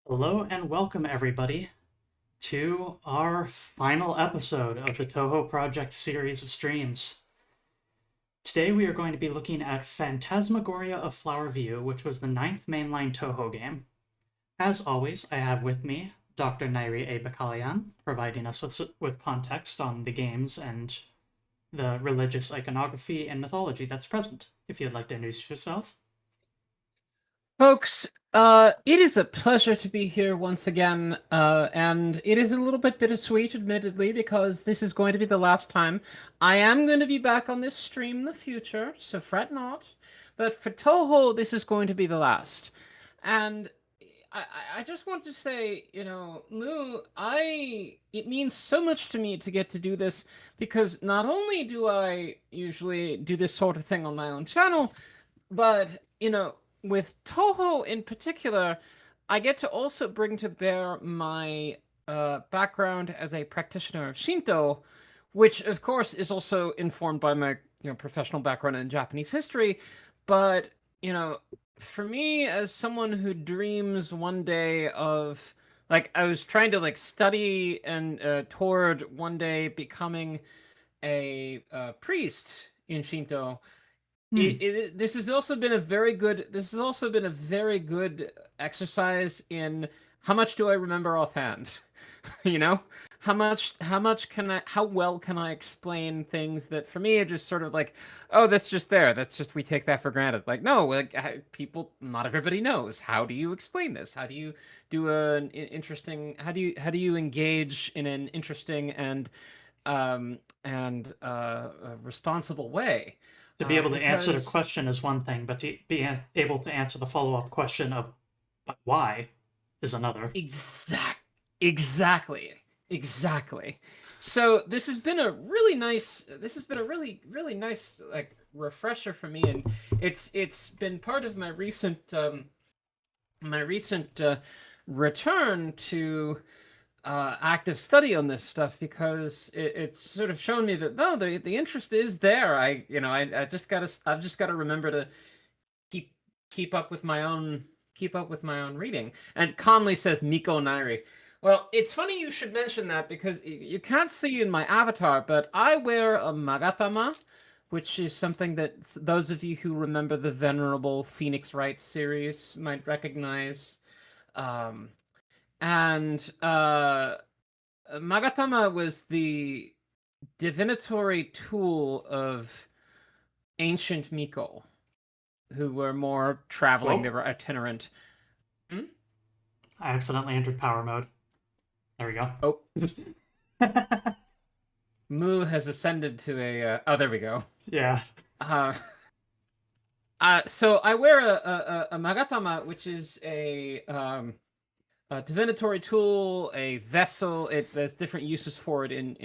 Hello and welcome, everybody, to our final episode of the Touhou Project series of streams. Today we are going to be looking at Phantasmagoria of Flower View, which was the 9th mainline Touhou game. As always, I have with me Dr. Nyri A. Bakkalian, providing us with context on the games and the religious iconography and mythology that's present. If you'd like to introduce yourself. Folks, it is a pleasure to be here once again, and it is a little bit bittersweet, admittedly, because this is going to be the last time. I am going to be back on this stream in the future, so fret not. But for Touhou, this is going to be the last. And I just want to say, Lou, it means so much to me to get to do this, because not only do I usually do this sort of thing on my own channel, but, with Touhou in particular, I get to also bring to bear my background as a practitioner of Shinto, which of course is also informed by my professional background in Japanese history. But for me, as someone who dreams one day of I was trying to study and toward one day becoming a priest in Shinto. This has also been a very good. This has also been a very good exercise in how much do I remember offhand. How well can I explain things that for me are just sort of like, oh, that's just there. That's just we take that for granted. Like, no, people, not everybody knows. How do you explain this? How do you do an interesting? How do you engage in an interesting and responsible way? To be able to answer the Because question is one thing, but to be able to answer the follow-up question of but why is another. exactly, exactly. So this has been a really nice refresher for me, and it's been part of my recent return to active study on this stuff, because it's sort of shown me that no, the interest is there. I've just gotta remember to keep keep up with my own reading. And Conley says Nico Nairi. Well, it's funny you should mention that, because you can't see in my avatar, but I wear a magatama, which is something that those of you who remember the venerable Phoenix Wright series might recognize. Um, and Magatama was the divinatory tool of ancient Miko, who were more traveling, they Whoa, were itinerant. Hmm? I accidentally entered power mode. There we go. Oh, Mu has ascended to a. Oh, there we go. Yeah. Uh, so I wear a Magatama, which is a divinatory tool, a vessel. There's different uses for it in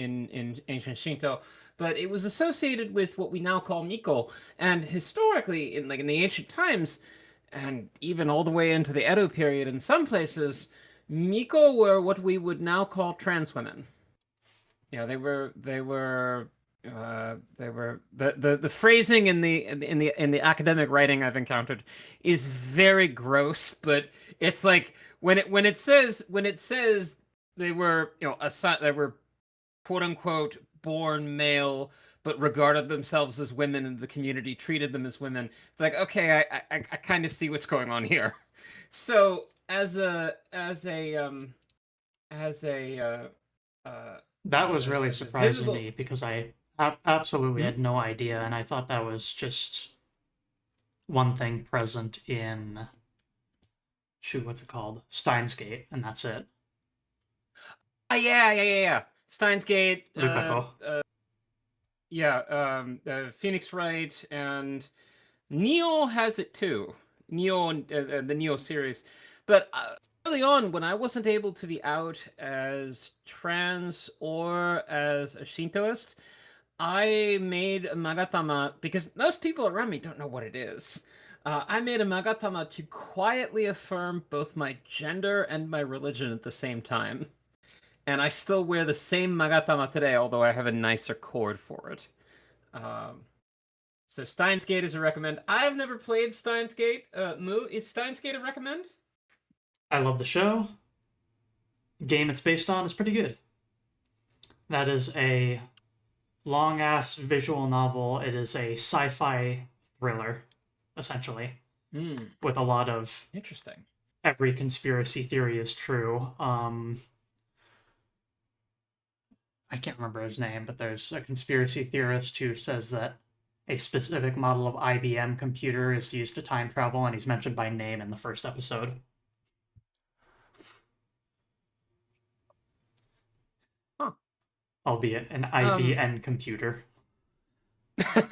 ancient Shinto, but it was associated with what we now call Miko. And historically, in the ancient times, and even all the way into the Edo period, in some places, Miko were what we would now call trans women. The phrasing in the academic writing I've encountered is very gross, but it's like when it says they were they were quote unquote born male but regarded themselves as women, and the community treated them as women. It's like, okay, I kind of see what's going on here. So as a That as was really a surprising to visible. me because I absolutely Hmm? had no idea, and I thought that was just one thing present in shoot, what's it called? Steins Gate, and that's it. Yeah. Steins Gate, Rukako. yeah, Phoenix Wright, and Neo has it too. Neo and the Neo series. But early on, when I wasn't able to be out as trans or as a Shintoist, I made a Magatama because most people around me don't know what it is. I made a Magatama to quietly affirm both my gender and my religion at the same time. And I still wear the same Magatama today, although I have a nicer cord for it. Um, so Steins Gate is a recommend. I've never played Steins Gate. Moo, is Steins Gate a recommend? I love the show. The game it's based on is pretty good. That is a long-ass visual novel. It is a sci-fi thriller, essentially, with a lot of Interesting. every conspiracy theory is true. I can't remember his name, but there's a conspiracy theorist who says that a specific model of IBM computer is used to time travel, and he's mentioned by name in the first episode. Huh. Albeit an IBM computer. I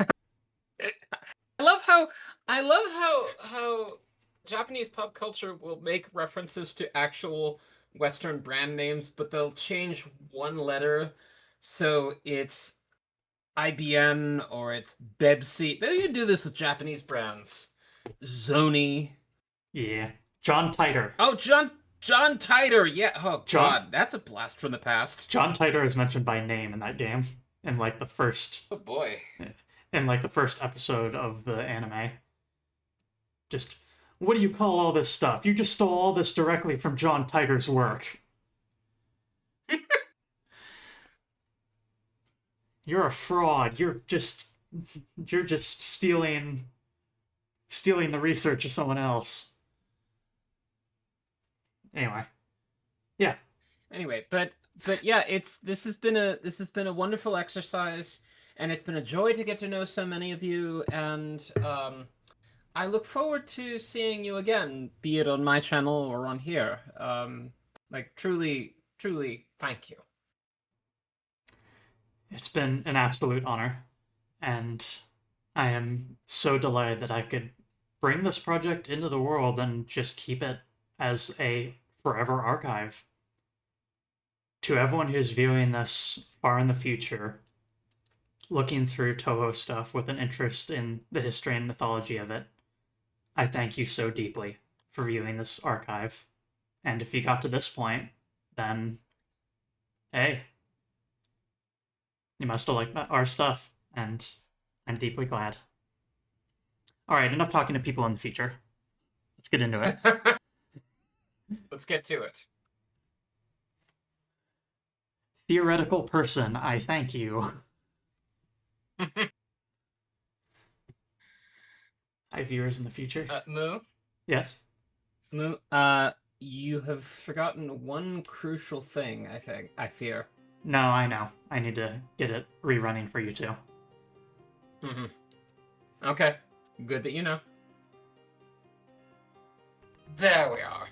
love how Japanese pop culture will make references to actual Western brand names, but they'll change one letter, so it's IBM or it's Bebsi. They even do this with Japanese brands. Zoni. Yeah. John Titor. Oh, John Titor. Yeah. Oh John- God, that's a blast from the past. John Titor is mentioned by name in that game in like the first Oh boy. in like the first episode of the anime. Just, what do you call all this stuff? You just stole all this directly from John Titor's work. You're a fraud. You're just stealing the research of someone else. Anyway. Yeah. Anyway, but yeah, this has been a wonderful exercise, and it's been a joy to get to know so many of you, and I look forward to seeing you again, be it on my channel or on here. Like truly, thank you. It's been an absolute honor, and I am so delighted that I could bring this project into the world and just keep it as a forever archive. To everyone who's viewing this far in the future, looking through Touhou stuff with an interest in the history and mythology of it, I thank you so deeply for viewing this archive. And if you got to this point, then hey, you must have liked our stuff, and I'm deeply glad. Alright, enough talking to people in the future. Let's get into it. Let's get to it. Theoretical person, I thank you. Hi, viewers in the future. Moo? Yes? Moo, you have forgotten one crucial thing, I fear. No, I know. I need to get it rerunning for you too. Mm-hmm. Okay. Good that you know. There we are.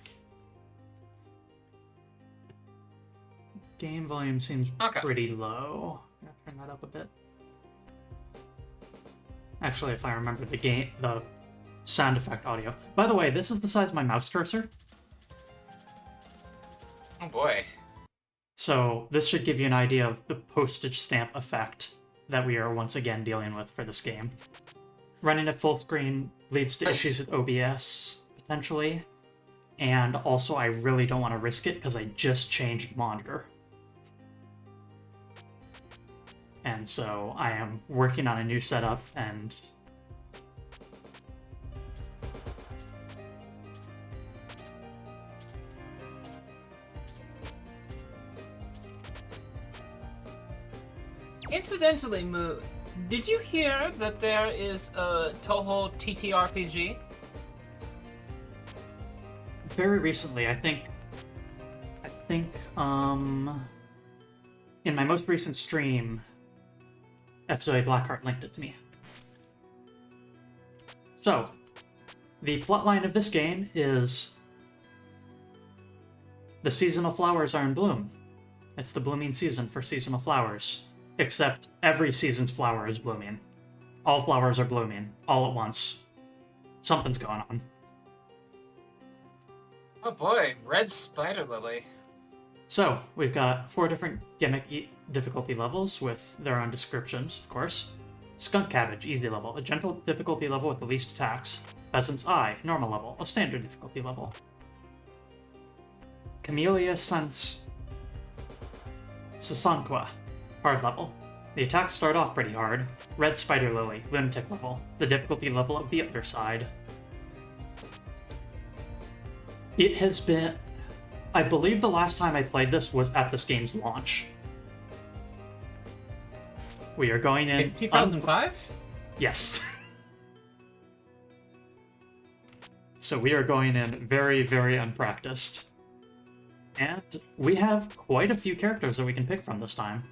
Game volume seems Okay. pretty low. I'm gonna turn that up a bit. Actually, if I remember the sound effect audio. By the way, this is the size of my mouse cursor. Oh boy. So this should give you an idea of the postage stamp effect that we are once again dealing with for this game. Running at full screen leads to issues with OBS, potentially. And also, I really don't want to risk it because I just changed monitor. And so I am working on a new setup, and Incidentally, Moo, did you hear that there is a Touhou TTRPG? very recently, I think, in my most recent stream, FZoe Blackheart linked it to me. So, the plotline of this game is the seasonal flowers are in bloom. It's the blooming season for seasonal flowers. Except every season's flower is blooming. All flowers are blooming, all at once. Something's going on. Oh boy, red spider lily. So, we've got 4 different gimmick difficulty levels with their own descriptions, of course. Skunk Cabbage, easy level, a gentle difficulty level with the least attacks. Pheasant's Eye, normal level, a standard difficulty level. Camellia Sasanqua, hard level. The attacks start off pretty hard. Red Spider Lily, lunatic level, the difficulty level of the other side. It has been... I believe the last time I played this was at this game's launch. We are going in... In 2005? Yes. So we are going in very, very unpracticed. And we have quite a few characters that we can pick from this time.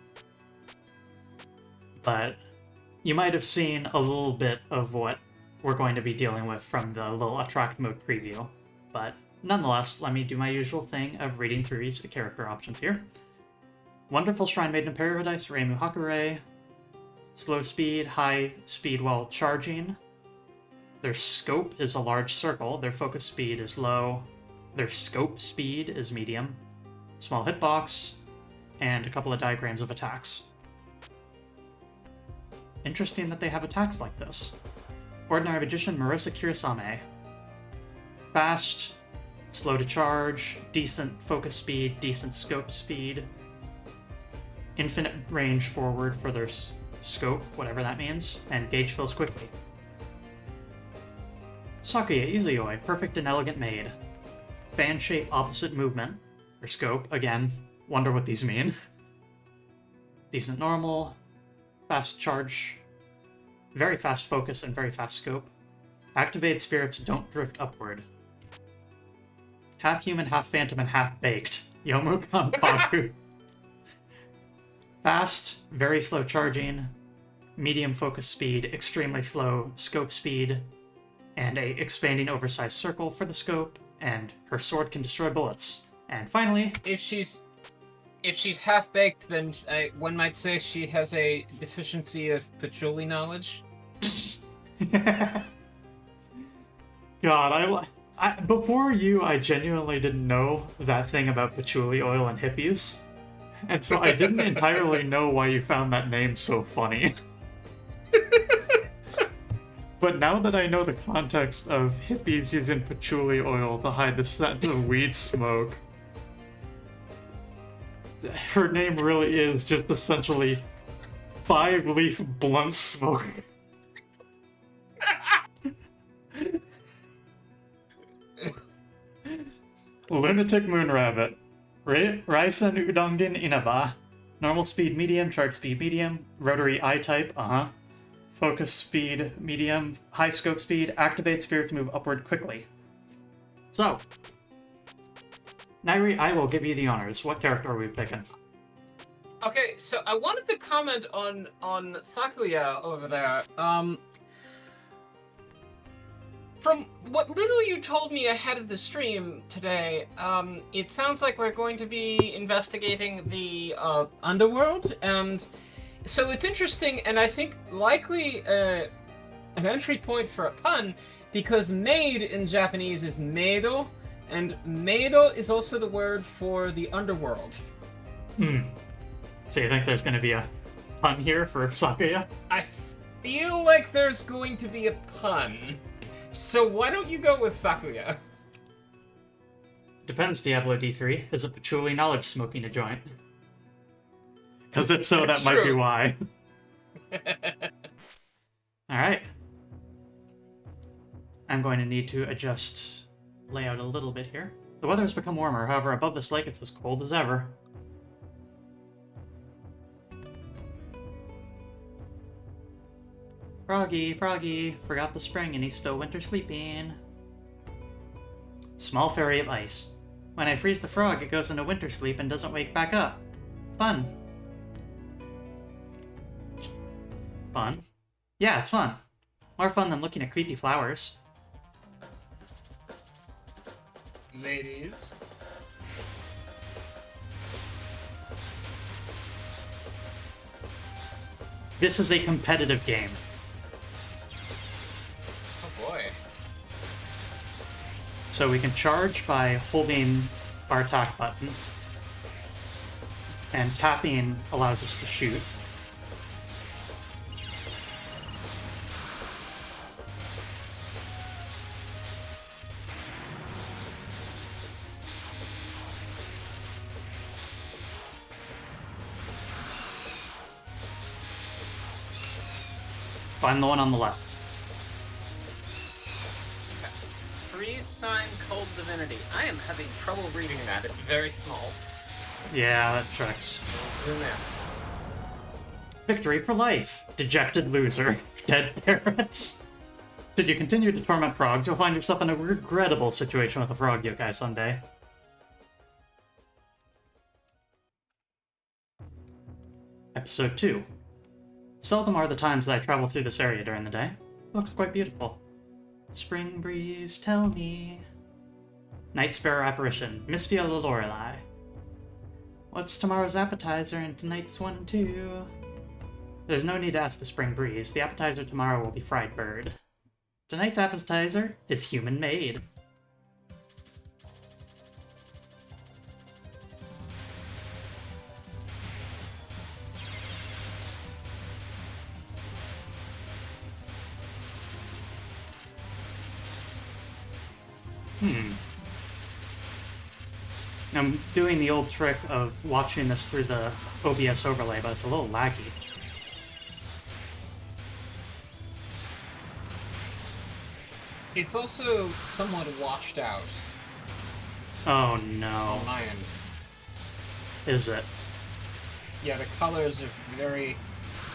But you might have seen a little bit of what we're going to be dealing with from the little attract mode preview. But nonetheless, let me do my usual thing of reading through each of the character options here. Wonderful Shrine Maiden of Paradise, Reimu Hakurei. Slow speed, high speed while charging. Their scope is a large circle. Their focus speed is low. Their scope speed is medium. Small hitbox. And a couple of diagrams of attacks. Interesting that they have attacks like this. Ordinary Magician Marisa Kirisame. Fast, slow to charge, decent focus speed, decent scope speed. Infinite range forward for their scope, whatever that means, and gauge fills quickly. Sakuya Izuyoi, perfect and elegant maid. Fan shape opposite movement, for scope, again, wonder what these mean. Decent normal, fast charge, very fast focus, and very fast scope. Activated spirits don't drift upward. Half human, half phantom, and half baked. Yomu Kanpaku. Fast, very slow charging, medium focus speed, extremely slow scope speed, and a expanding oversized circle for the scope, and her sword can destroy bullets. And finally... If she's half-baked, then one might say she has a deficiency of patchouli knowledge. God, before you, I genuinely didn't know that thing about patchouli oil and hippies. And so I didn't entirely know why you found that name so funny. But now that I know the context of hippies using patchouli oil to hide the scent of weed smoke, her name really is just essentially 5-leaf blunt smoke. Lunatic Moon Rabbit. Raisen Udongin Inaba. Normal speed medium, charge speed medium, rotary eye type, focus speed medium, high scope speed, activate spirits move upward quickly. So, Nyri, I will give you the honors. What character are we picking? Okay, so I wanted to comment on Sakuya over there. From what little you told me ahead of the stream today, it sounds like we're going to be investigating the underworld, and so it's interesting, and I think likely an entry point for a pun, because maid in Japanese is meido, and meido is also the word for the underworld. So you think there's going to be a pun here for Sakuya? I feel like there's going to be a pun. So why don't you go with Sakuya? Depends, Diablo D3. Is a patchouli knowledge smoking a joint? Because if so, that might be why. Alright. I'm going to need to adjust layout a little bit here. The weather has become warmer, however, above this lake it's as cold as ever. Froggy, Froggy, forgot the spring and he's still winter sleeping. Small fairy of ice. When I freeze the frog, it goes into winter sleep and doesn't wake back up. Fun. Fun? Yeah, it's fun. More fun than looking at creepy flowers. Ladies. This is a competitive game. So we can charge by holding our attack button, and tapping allows us to shoot. Find the one on the left. Freeze. sign Cold Divinity. I am having trouble reading that. It's very small. Yeah, that tracks. We'll zoom in. Victory for life. Dejected loser. Dead parents. Should you continue to torment frogs, you'll find yourself in a regrettable situation with a frog yokai someday. Episode 2. Seldom are the times that I travel through this area during the day. It looks quite beautiful. Spring breeze, tell me. Night Sparrow apparition, Mistia the Lorelei. What's tomorrow's appetizer and tonight's one too? There's no need to ask the spring breeze. The appetizer tomorrow will be fried bird. Tonight's appetizer is human-made. I'm doing the old trick of watching this through the OBS overlay, but it's a little laggy. It's also somewhat washed out. Oh no. On my end. Is it? Yeah, the colors are very...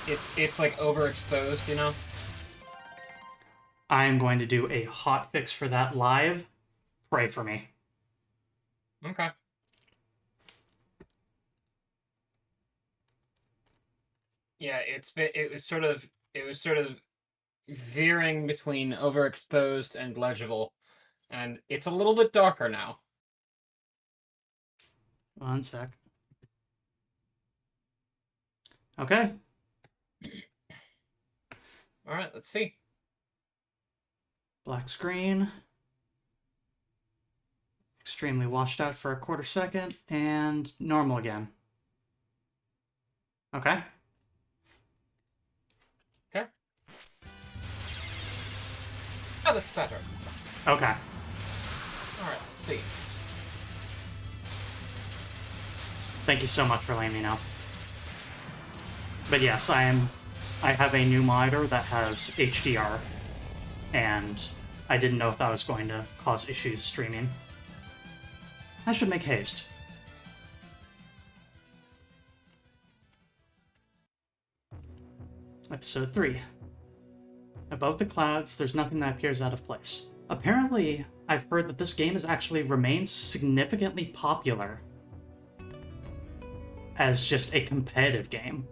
It's like overexposed, you know? I'm going to do a hot fix for that live. Pray for me. Okay. Yeah, it was sort of veering between overexposed and legible, and it's a little bit darker now. One sec. Okay. All right, let's see. Black screen. Extremely washed out for a quarter second, and normal again. Okay. Okay. Oh, that's better. Okay. All right, let's see. Thank you so much for letting me know. But yes, I have a new monitor that has HDR, and I didn't know if that was going to cause issues streaming. I should make haste. Episode 3. Above the clouds, there's nothing that appears out of place. Apparently, I've heard that this game has actually remained significantly popular as just a competitive game.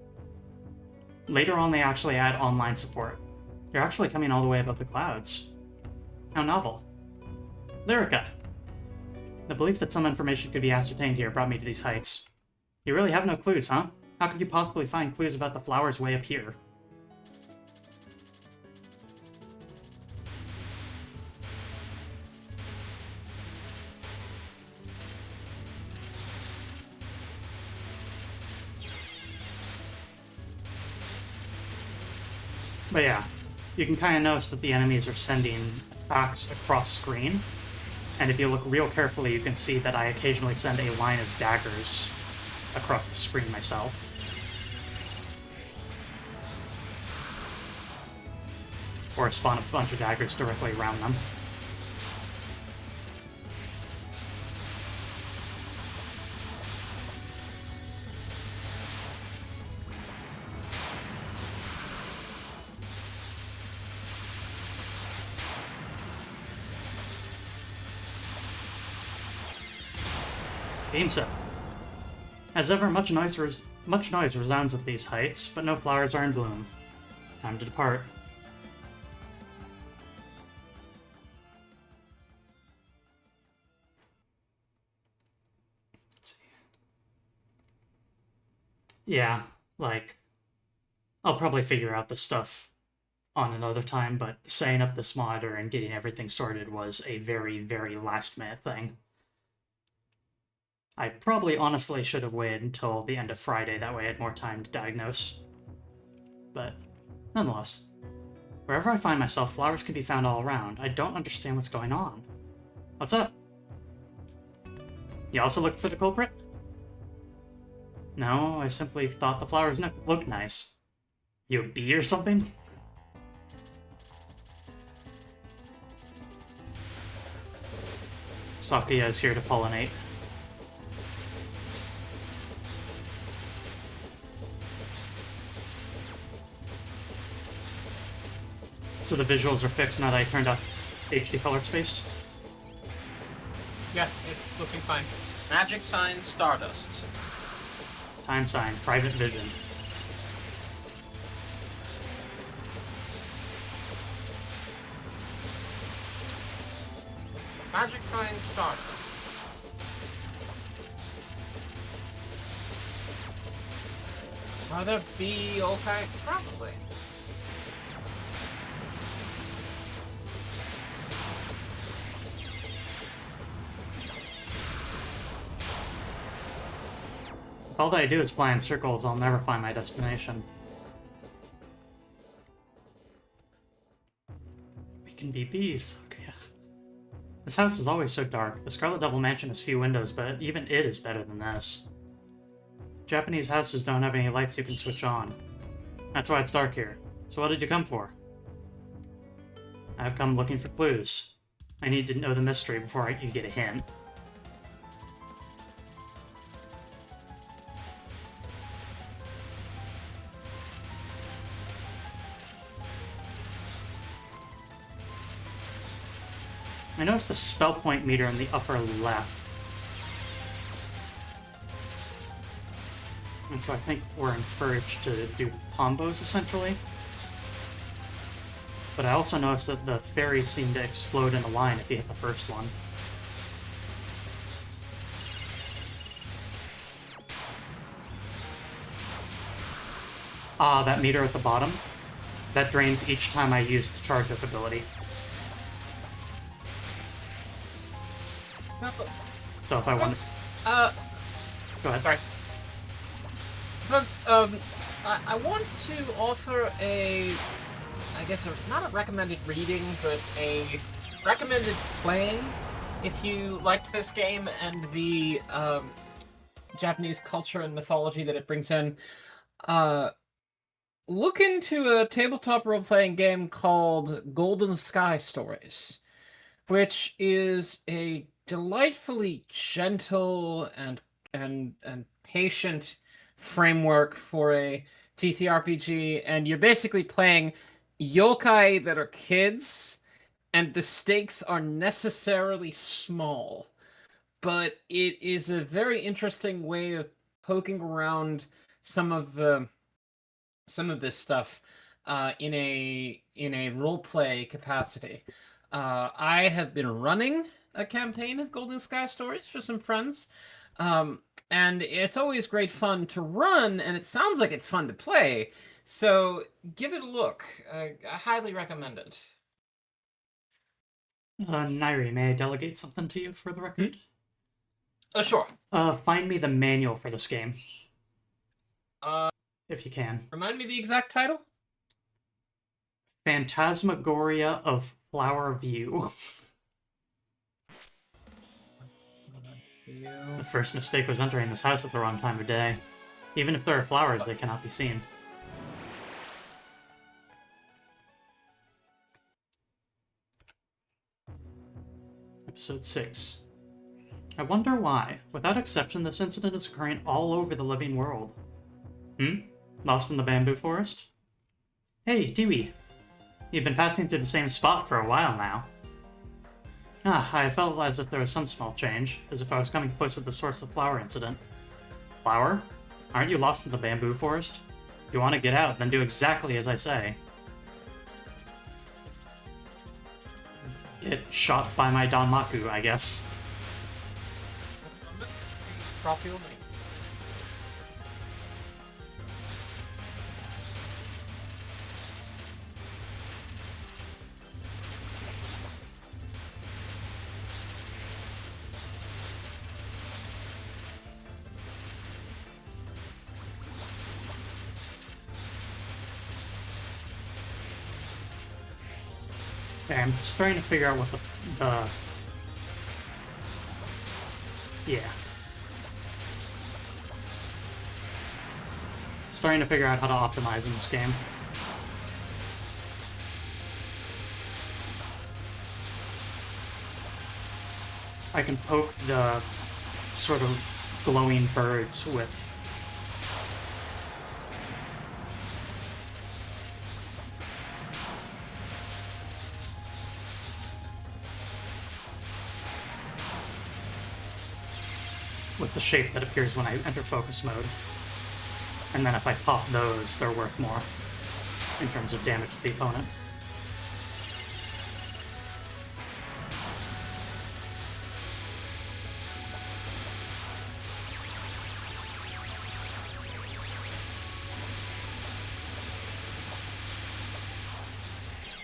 Later on, they actually add online support. You're actually coming all the way above the clouds. How novel. Lyrica. The belief that some information could be ascertained here brought me to these heights. You really have no clues, huh? How could you possibly find clues about the flowers way up here? But yeah, you can kind of notice that the enemies are sending attacks across screen. And if you look real carefully, you can see that I occasionally send a line of daggers across the screen myself. Or spawn a bunch of daggers directly around them. Game set. As ever, much noise resounds at these heights, but no flowers are in bloom. Time to depart. Let's see. Yeah, like, I'll probably figure out this stuff on another time, but setting up this monitor and getting everything sorted was a very, very last-minute thing. I probably honestly should have waited until the end of Friday, that way I had more time to diagnose. But, nonetheless, wherever I find myself, flowers can be found all around. I don't understand what's going on. What's up? You also looked for the culprit? No, I simply thought the flowers looked nice. You a bee or something? Sakuya is here to pollinate. So the visuals are fixed now that I turned off HD color space. Yeah, it's looking fine. Magic sign, Stardust. Time sign, private vision. Magic sign, Stardust. Are there B yokai? Probably. If all that I do is fly in circles, I'll never find my destination. We can be bees. Okay. This house is always so dark. The Scarlet Devil Mansion has few windows, but even it is better than this. Japanese houses don't have any lights you can switch on. That's why it's dark here. So what did you come for? I've come looking for clues. I need to know the mystery before you get a hint. I noticed the spell point meter in the upper left. And so I think we're encouraged to do combos, essentially. But I also noticed that the fairies seem to explode in a line if you hit the first one. Ah, that meter at the bottom. That drains each time I use the charge up ability. So if I want to... Go ahead. Sorry. Folks, I want to offer a, I guess, not a recommended reading, but a recommended playing. If you liked this game and the Japanese culture and mythology that it brings in, look into a tabletop role-playing game called Golden Sky Stories, which is a delightfully gentle and patient framework for a TTRPG, and you're basically playing yokai that are kids, and the stakes are necessarily small, but it is a very interesting way of poking around some of this stuff in a role play capacity. I have been running a campaign of Golden Sky Stories for some friends, and it's always great fun to run, and it sounds like it's fun to play, so give it a look. I highly recommend it. Nyri, may I delegate something to you for the record? Sure. Find me the manual for this game. If you can. Remind me the exact title? Phantasmagoria of Flower View. The first mistake was entering this house at the wrong time of day. Even if there are flowers, they cannot be seen. Episode 6. I wonder why. Without exception, this incident is occurring all over the living world. Lost in the bamboo forest? Hey, Dewey. You've been passing through the same spot for a while now. I felt as if there was some small change, as if I was coming close to the source of the flower incident. Flower? Aren't you lost in the bamboo forest? If you want to get out, then do exactly as I say. Get shot by my Danmaku, I guess. Drop your name. Okay, I'm just trying to figure out what the... Yeah. Starting to figure out how to optimize in this game. I can poke the sort of glowing birds with the shape that appears when I enter focus mode. And then if I pop those, they're worth more in terms of damage to the opponent.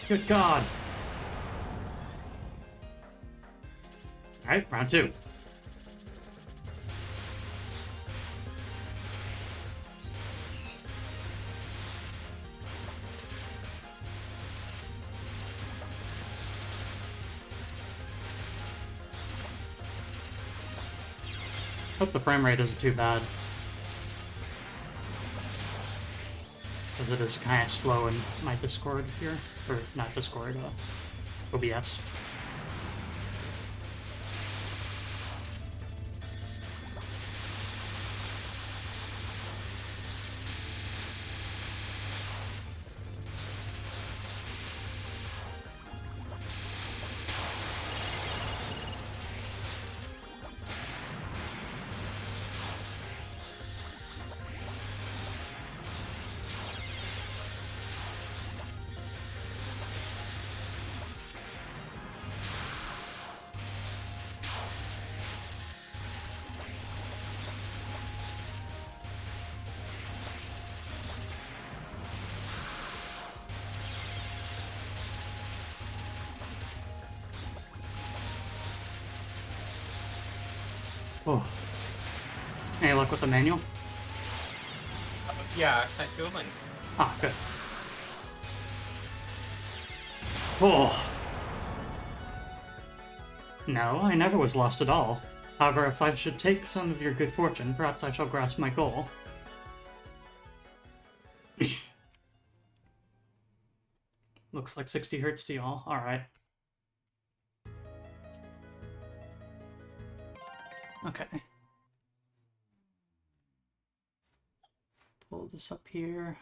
Good God! Alright, round 2. Hope the frame rate isn't too bad. Because it is kind of slow in my Discord here. Or not Discord, OBS. Oh. Any luck with the manual? Yeah, I sent you a link. Ah, good. Oh. No, I never was lost at all. However, if I should take some of your good fortune, perhaps I shall grasp my goal. Looks like 60 hertz to y'all. Alright. Okay. Pull this up here.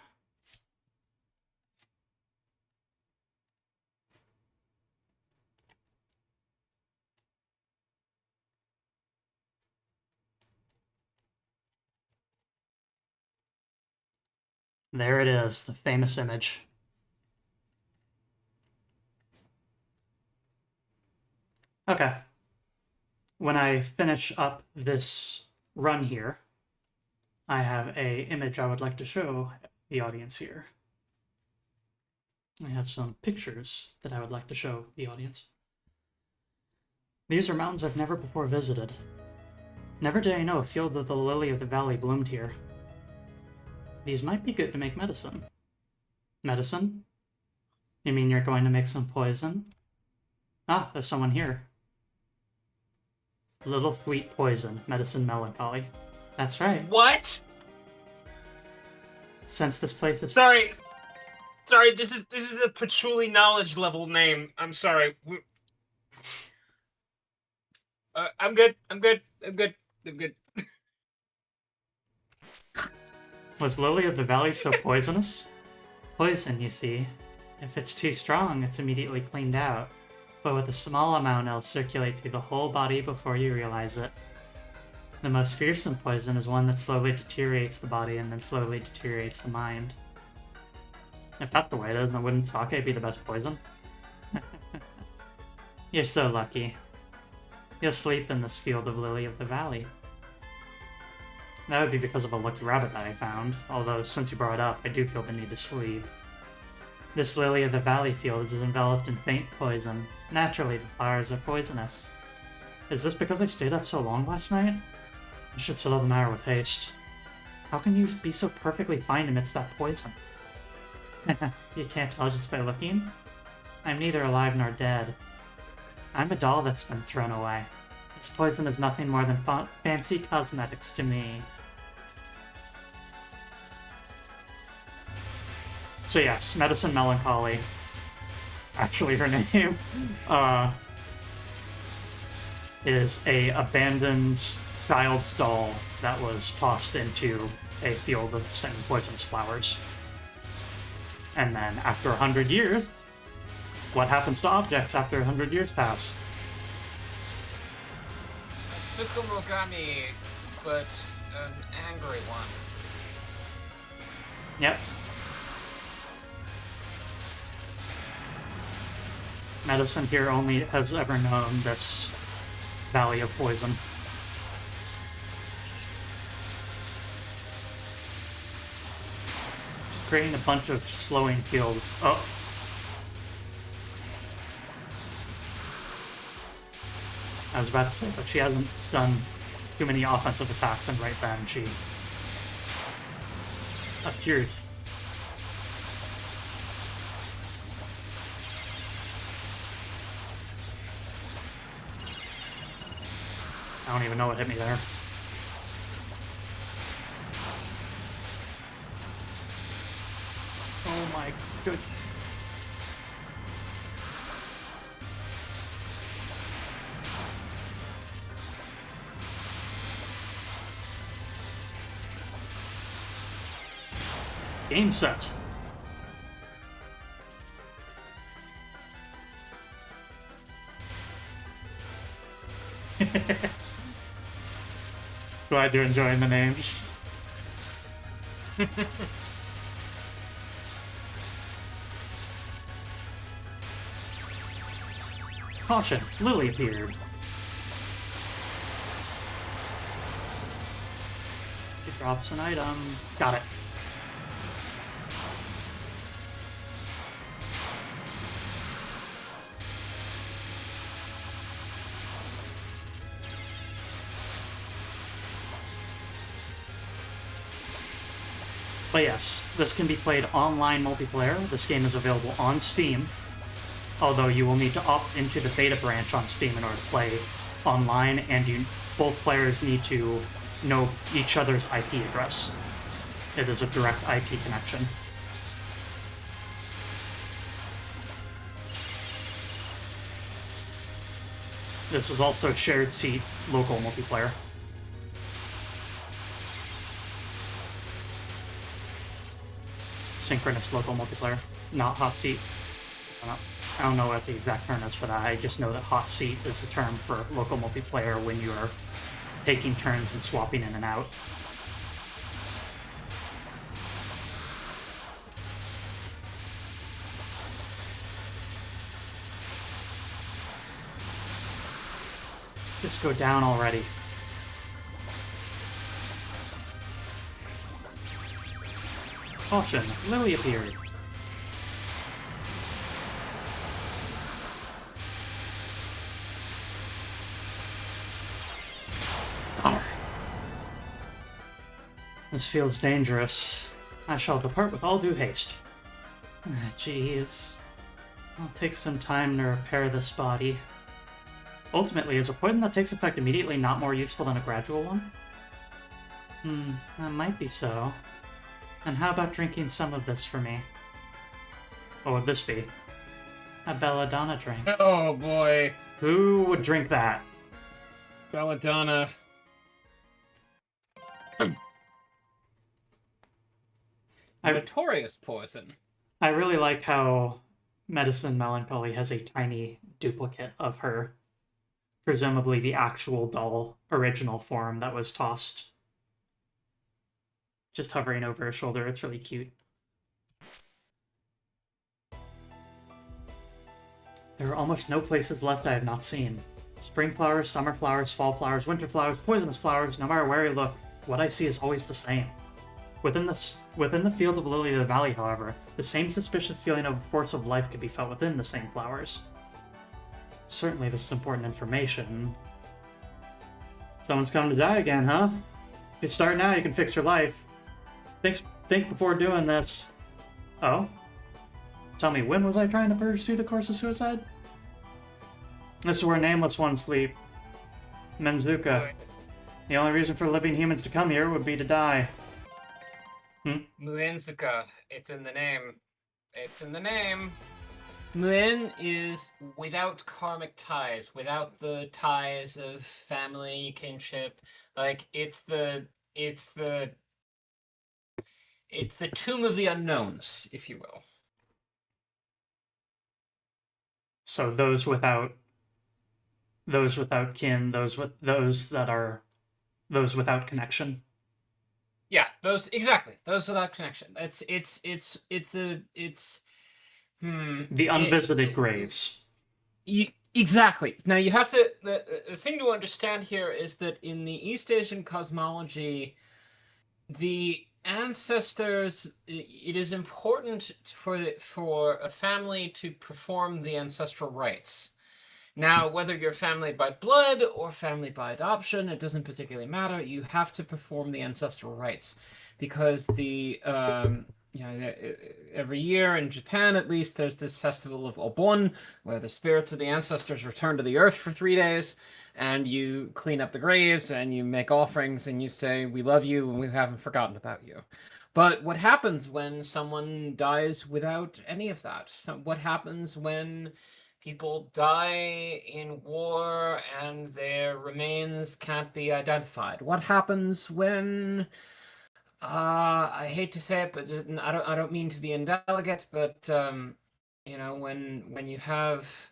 There it is, the famous image. Okay. When I finish up this run here, I have an image I would like to show the audience here. I have some pictures that I would like to show the audience. These are mountains I've never before visited. Never did I know a field of the lily of the valley bloomed here. These might be good to make medicine. Medicine? You mean you're going to make some poison? Ah, there's someone here. Little sweet poison, medicine melancholy. That's right. What? Since this place is... Sorry, this is a patchouli knowledge level name. I'm sorry. I'm good. Was Lily of the Valley so poisonous? Poison, you see. If it's too strong, it's immediately cleaned out. But with a small amount, it'll circulate through the whole body before you realize it. The most fearsome poison is one that slowly deteriorates the body and then slowly deteriorates the mind. If that's the way it is, then wouldn't sake be the best poison? You're so lucky. You'll sleep in this field of Lily of the Valley. That would be because of a lucky rabbit that I found, although since you brought it up, I do feel the need to sleep. This Lily of the Valley field is enveloped in faint poison. Naturally, the flowers are poisonous. Is this because I stayed up so long last night? I should settle the matter with haste. How can you be so perfectly fine amidst that poison? You can't tell just by looking? I'm neither alive nor dead. I'm a doll that's been thrown away. This poison is nothing more than fancy cosmetics to me. So yes, Medicine Melancholy. Actually her name. is a abandoned child's doll that was tossed into a field of certain poisonous flowers. And then after 100 years, what happens to objects after 100 years pass? Tsukumogami, but an angry one. Yep. Medicine here only has ever known this valley of poison. Just creating a bunch of slowing fields. Oh. I was about to say, but she hasn't done too many offensive attacks, and right then she appeared. I don't even know what hit me there. Oh my good. Game set. Glad you're enjoying the names. Caution, Lily appeared. She drops an item. Got it. But yes, this can be played online multiplayer. This game is available on Steam, although you will need to opt into the beta branch on Steam in order to play online, and both players need to know each other's IP address. It is a direct IP connection. This is also shared seat local multiplayer. Synchronous local multiplayer, not hot seat. I don't know what the exact term is for that. I just know that hot seat is the term for local multiplayer when you are taking turns and swapping in and out. Just go down already. Caution, Lily appeared. Oh. This feels dangerous. I shall depart with all due haste. Jeez. I'll take some time to repair this body. Ultimately, is a poison that takes effect immediately not more useful than a gradual one? That might be so. And how about drinking some of this for me? What would this be? A belladonna drink. Oh boy. Who would drink that? Belladonna. Notorious poison. I really like how Medicine Melancholy has a tiny duplicate of her. Presumably the actual doll original form that was tossed. Just hovering over her shoulder, it's really cute. There are almost no places left I have not seen. Spring flowers, summer flowers, fall flowers, winter flowers, poisonous flowers, no matter where I look, what I see is always the same. Within the field of Lily of the Valley, however, the same suspicious feeling of force of life could be felt within the same flowers. Certainly this is important information. Someone's coming to die again, huh? If you start now, you can fix your life. Think before doing this. Oh? Tell me, when was I trying to pursue the course of suicide? This is where nameless ones sleep. Menzuka. The only reason for living humans to come here would be to die. Menzuka. It's in the name. It's in the name. Muin is without karmic ties, without the ties of family, kinship. Like it's the tomb of the unknowns, if you will. So those without kin, those without connection. Yeah, those without connection. The unvisited graves. Exactly. Now you have to. The thing to understand here is that in the East Asian cosmology, the ancestors. It is important for a family to perform the ancestral rites. Now, whether you're family by blood or family by adoption, it doesn't particularly matter. You have to perform the ancestral rites because every year in Japan, at least, there's this festival of Obon where the spirits of the ancestors return to the earth for 3 days, and you clean up the graves and you make offerings and you say, "We love you and we haven't forgotten about you." But what happens when someone dies without any of that? What happens when people die in war and their remains can't be identified? What happens when I hate to say it, but I don't mean to be indelicate, but when you have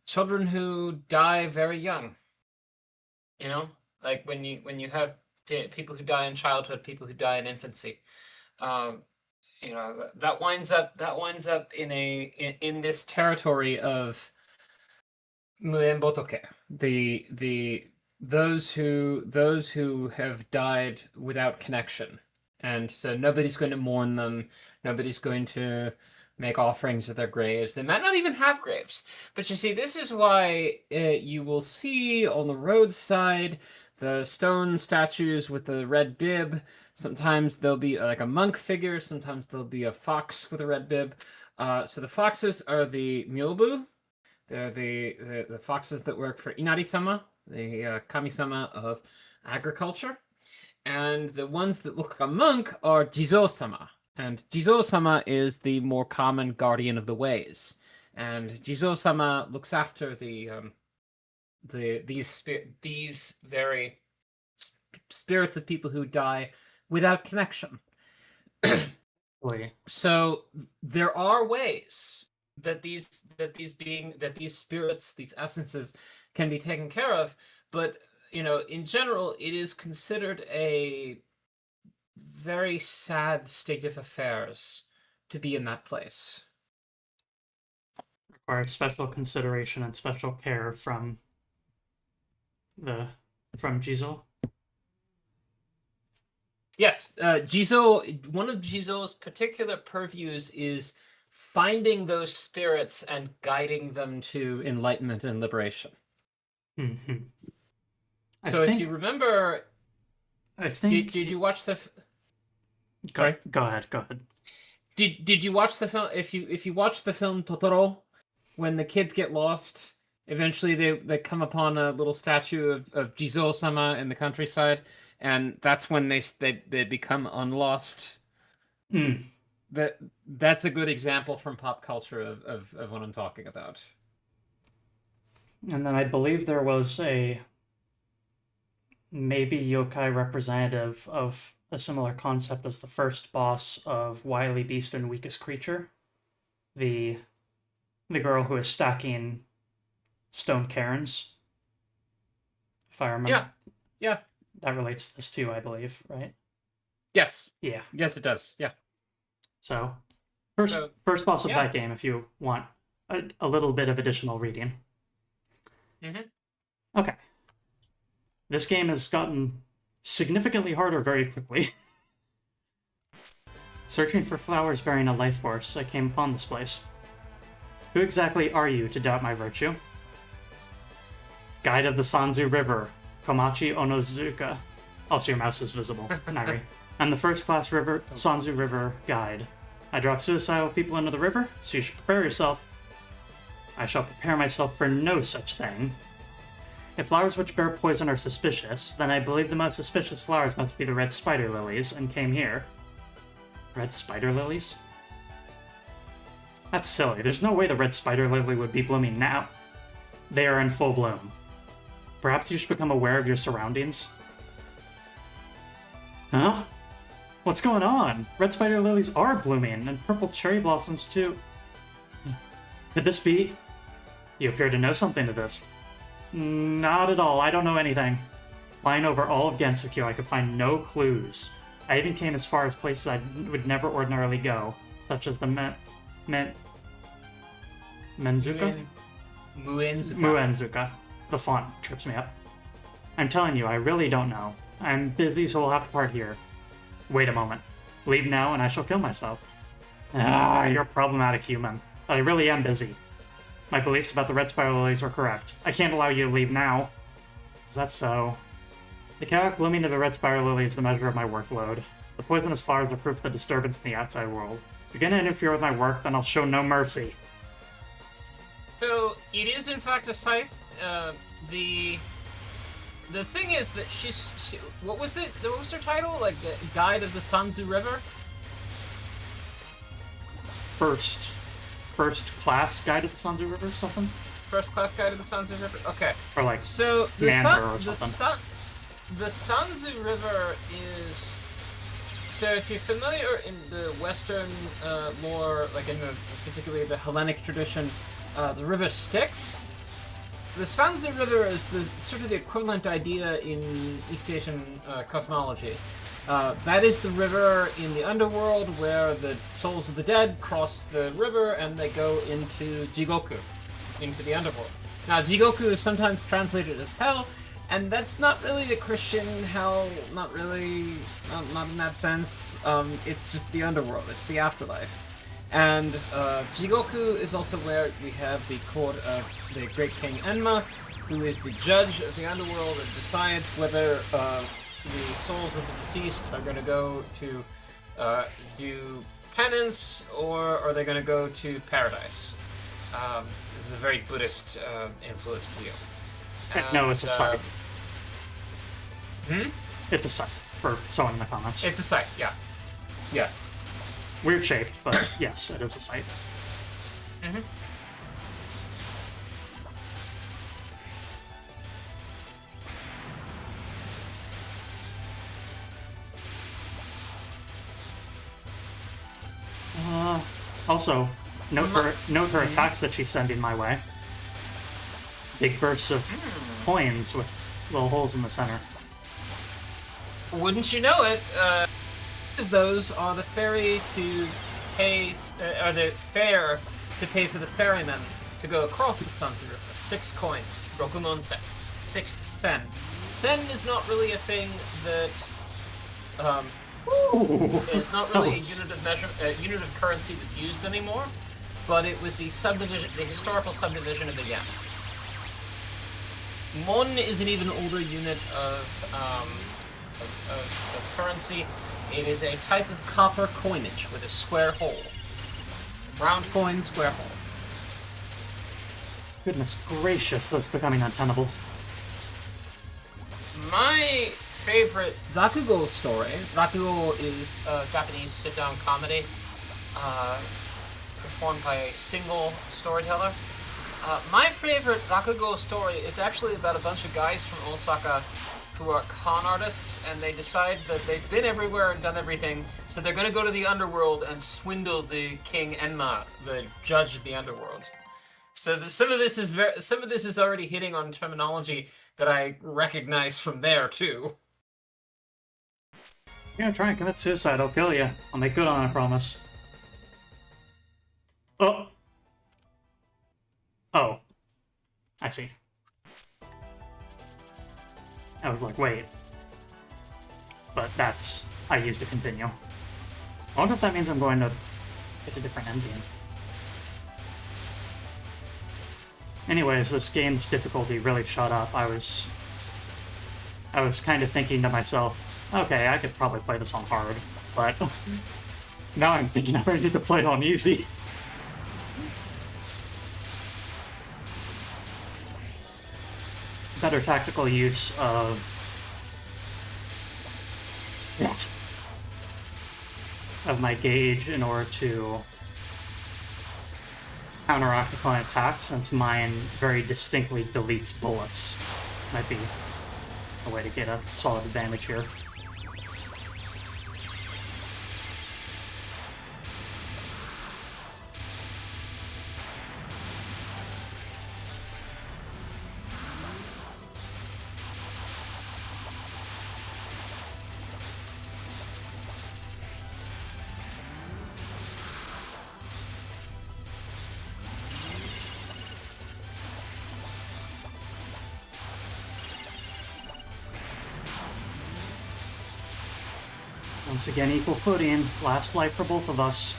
children who die very young, like when you have people who die in childhood, people who die in infancy, that winds up in this territory of Muen Botoke, those who have died without connection, and so nobody's going to mourn them. Nobody's going to make offerings at their graves. They might not even have graves. But you see, this is why you will see on the roadside the stone statues with the red bib. Sometimes there'll be like a monk figure. Sometimes there'll be a fox with a red bib. So the foxes are the Myobu. They're the foxes that work for Inari-sama, the kami-sama of agriculture. And the ones that look like a monk are Jizo-sama. And Jizo-sama is the more common guardian of the ways. And Jizo-sama looks after these very spirits of people who die without connection. So there are ways that these spirits, these essences, can be taken care of, but in general, it is considered a very sad state of affairs to be in that place. Requires special consideration and special care from Jizo. Yes, Jizo. One of Jizo's particular purviews is finding those spirits and guiding them to enlightenment and liberation. Mm-hmm. If you remember, I think did you watch the? Go ahead. Did you watch the film? If you watch the film Totoro, when the kids get lost, eventually they come upon a little statue of Jizo-sama in the countryside, and that's when they become unlost. That's a good example from pop culture of what I'm talking about. And then I believe there was a maybe yokai representative of a similar concept as the first boss of Wily Beast and Weakest Creature. The girl who is stacking stone cairns. If I remember. Yeah. That relates to this too, I believe, right? Yes. Yeah. Yes, it does. Yeah. So, first boss of that game if you want a little bit of additional reading. Mm-hmm. Okay. This game has gotten significantly harder very quickly. Searching for flowers bearing a life force, I came upon this place. Who exactly are you to doubt my virtue? Guide of the Sanzu River, Komachi Onozuka. Also, your mouse is visible, Nyri. I'm the first-class Sanzu River guide. I drop suicidal people into the river, so you should prepare yourself. I shall prepare myself for no such thing. If flowers which bear poison are suspicious, then I believe the most suspicious flowers must be the red spider lilies, and came here. Red spider lilies? That's silly. There's no way the red spider lily would be blooming now. They are in full bloom. Perhaps you should become aware of your surroundings. Huh? What's going on? Red spider lilies are blooming, and purple cherry blossoms too. Could this be? You appear to know something to this. Not at all. I don't know anything. Flying over all of Gensokyo, I could find no clues. I even came as far as places I would never ordinarily go, such as the Menzuka? Muenzuka. The font trips me up. I'm telling you, I really don't know. I'm busy, so we'll have to part here. Wait a moment. Leave now, and I shall kill myself. Ah, you're a problematic human. But I really am busy. My beliefs about the red spider lilies were correct. I can't allow you to leave now. Is that so? The chaotic blooming of the red spider lily is the measure of my workload. The poisonous flowers are proof of the disturbance in the outside world. If you're gonna interfere with my work, then I'll show no mercy. So, it is in fact a scythe. The thing is that what was her title? Like, the Guide of the Sanzu River? First class Guide to the Sanzu River or something? First class Guide to the Sanzu River? Okay. Or like, so or something. The Sanzu River is... So if you're familiar in the Western, more, like particularly the Hellenic tradition, the river Styx, the Sanzu River is sort of the equivalent idea in East Asian cosmology. That is the river in the underworld where the souls of the dead cross the river and they go into Jigoku, into the underworld. Now, Jigoku is sometimes translated as hell, and that's not really a Christian hell, not really, not in that sense. It's just the underworld, it's the afterlife. And Jigoku is also where we have the court of the great king Enma, who is the judge of the underworld and decides whether the souls of the deceased are going to go to do penance or are they going to go to paradise. This is a very Buddhist influenced view. No, it's a scythe. It's a scythe, for someone in the comments. It's a scythe, yeah. Yeah. Weird shape, but yes, it is a scythe. Also, note her attacks that she's sending my way. Big bursts of coins with little holes in the center. Wouldn't you know it? Those are the ferry to pay, or the fare to pay for the ferryman to go across the Sanzu River. 6 coins, Rokumon sen, 6 sen. Sen is not really a thing that is not really a unit of measure, unit of currency that's used anymore. But it was the subdivision, the historical subdivision of the yen. Mon is an even older unit of currency. It is a type of copper coinage with a square hole. Round coin, square hole. Goodness gracious, that's becoming untenable. My favorite Rakugo story. Rakugo is a Japanese sit-down comedy performed by a single storyteller. My favorite Rakugo story is actually about a bunch of guys from Osaka who are con artists, and they decide that they've been everywhere and done everything, so they're going to go to the underworld and swindle the King Enma, the judge of the underworld. So some of this is already hitting on terminology that I recognize from there too. You're gonna try and commit suicide, I'll kill you. I'll make good on it, I promise. Oh. Oh. I see. I was like, wait. But that's... I used to continue. I wonder if that means I'm going to get a different ending. Anyways, this game's difficulty really shot up. I was kind of thinking to myself, okay, I could probably play this on hard, but now I'm thinking I need to play it on easy. Better tactical use of my gauge in order to counteract my attack since mine very distinctly deletes bullets. Might be a way to get a solid advantage here. Once again, equal footing. Last life for both of us.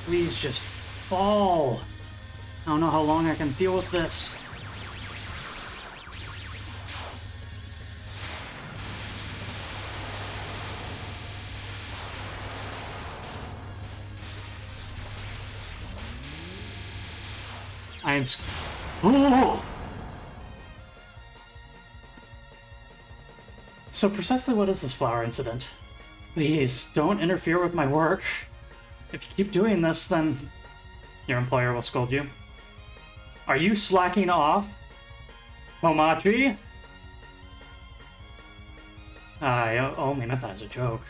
Please just fall. I don't know how long I can deal with this. Ooh. So precisely what is this flower incident? Please, don't interfere with my work. If you keep doing this, then your employer will scold you. Are you slacking off, Tomachi? I only meant that as a joke.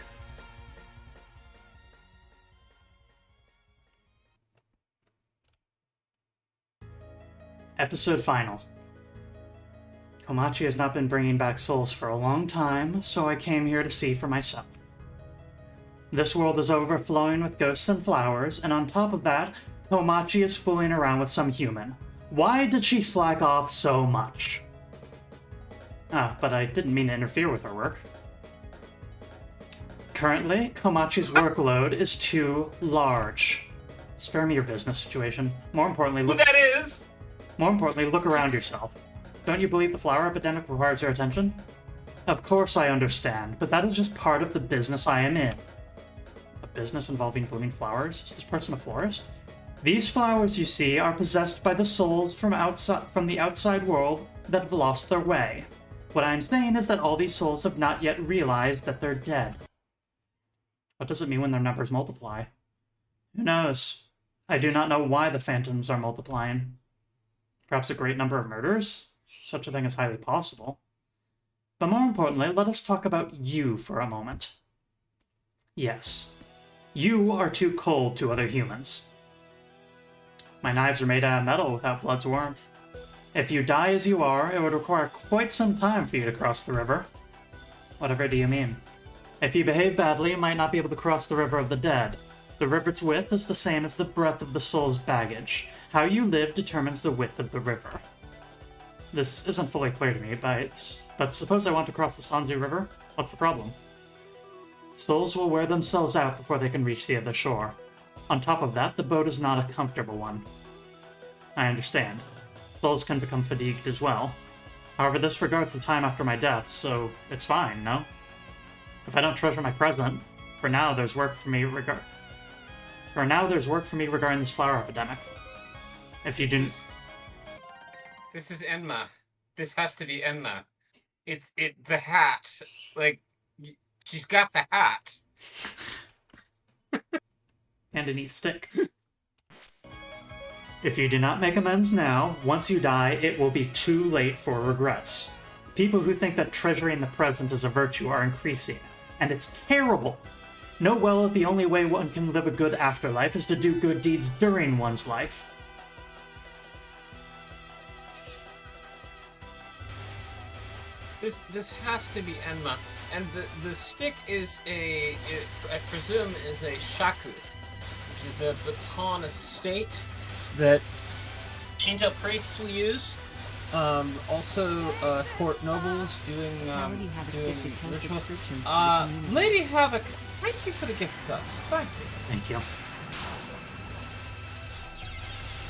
Episode final. Komachi has not been bringing back souls for a long time, so I came here to see for myself. This world is overflowing with ghosts and flowers, and on top of that, Komachi is fooling around with some human. Why did she slack off so much? But I didn't mean to interfere with her work. Currently, Komachi's workload is too large. Spare me your business situation. More importantly, look around yourself. Don't you believe the flower epidemic requires your attention? Of course I understand, but that is just part of the business I am in. A business involving blooming flowers? Is this person a florist? These flowers, you see, are possessed by the souls from the outside world that have lost their way. What I'm saying is that all these souls have not yet realized that they're dead. What does it mean when their numbers multiply? Who knows? I do not know why the phantoms are multiplying. Perhaps a great number of murders? Such a thing is highly possible. But more importantly, let us talk about you for a moment. Yes, you are too cold to other humans. My knives are made out of metal without blood's warmth. If you die as you are, it would require quite some time for you to cross the river. Whatever do you mean? If you behave badly, you might not be able to cross the river of the dead. The river's width is the same as the breadth of the soul's baggage. How you live determines the width of the river. This isn't fully clear to me, but suppose I want to cross the Sanzu River? What's the problem? Souls will wear themselves out before they can reach the other shore. On top of that, the boat is not a comfortable one. I understand. Souls can become fatigued as well. However, this regards the time after my death, so it's fine, no? If I don't treasure my present, for now there's work for me regarding this flower epidemic. If you didn't... This is Enma. This has to be Enma. The hat. Like, she's got the hat. And a neat stick. If you do not make amends now, once you die, it will be too late for regrets. People who think that treasuring the present is a virtue are increasing, and it's terrible. Know well that the only way one can live a good afterlife is to do good deeds during one's life. This has to be Enma, and the stick is I presume is a shaku, which is a baton of state that Shinto priests will use. Also, court nobles doing ritual. Lady Havoc, thank you for the gift subs. Thank you. Thank you.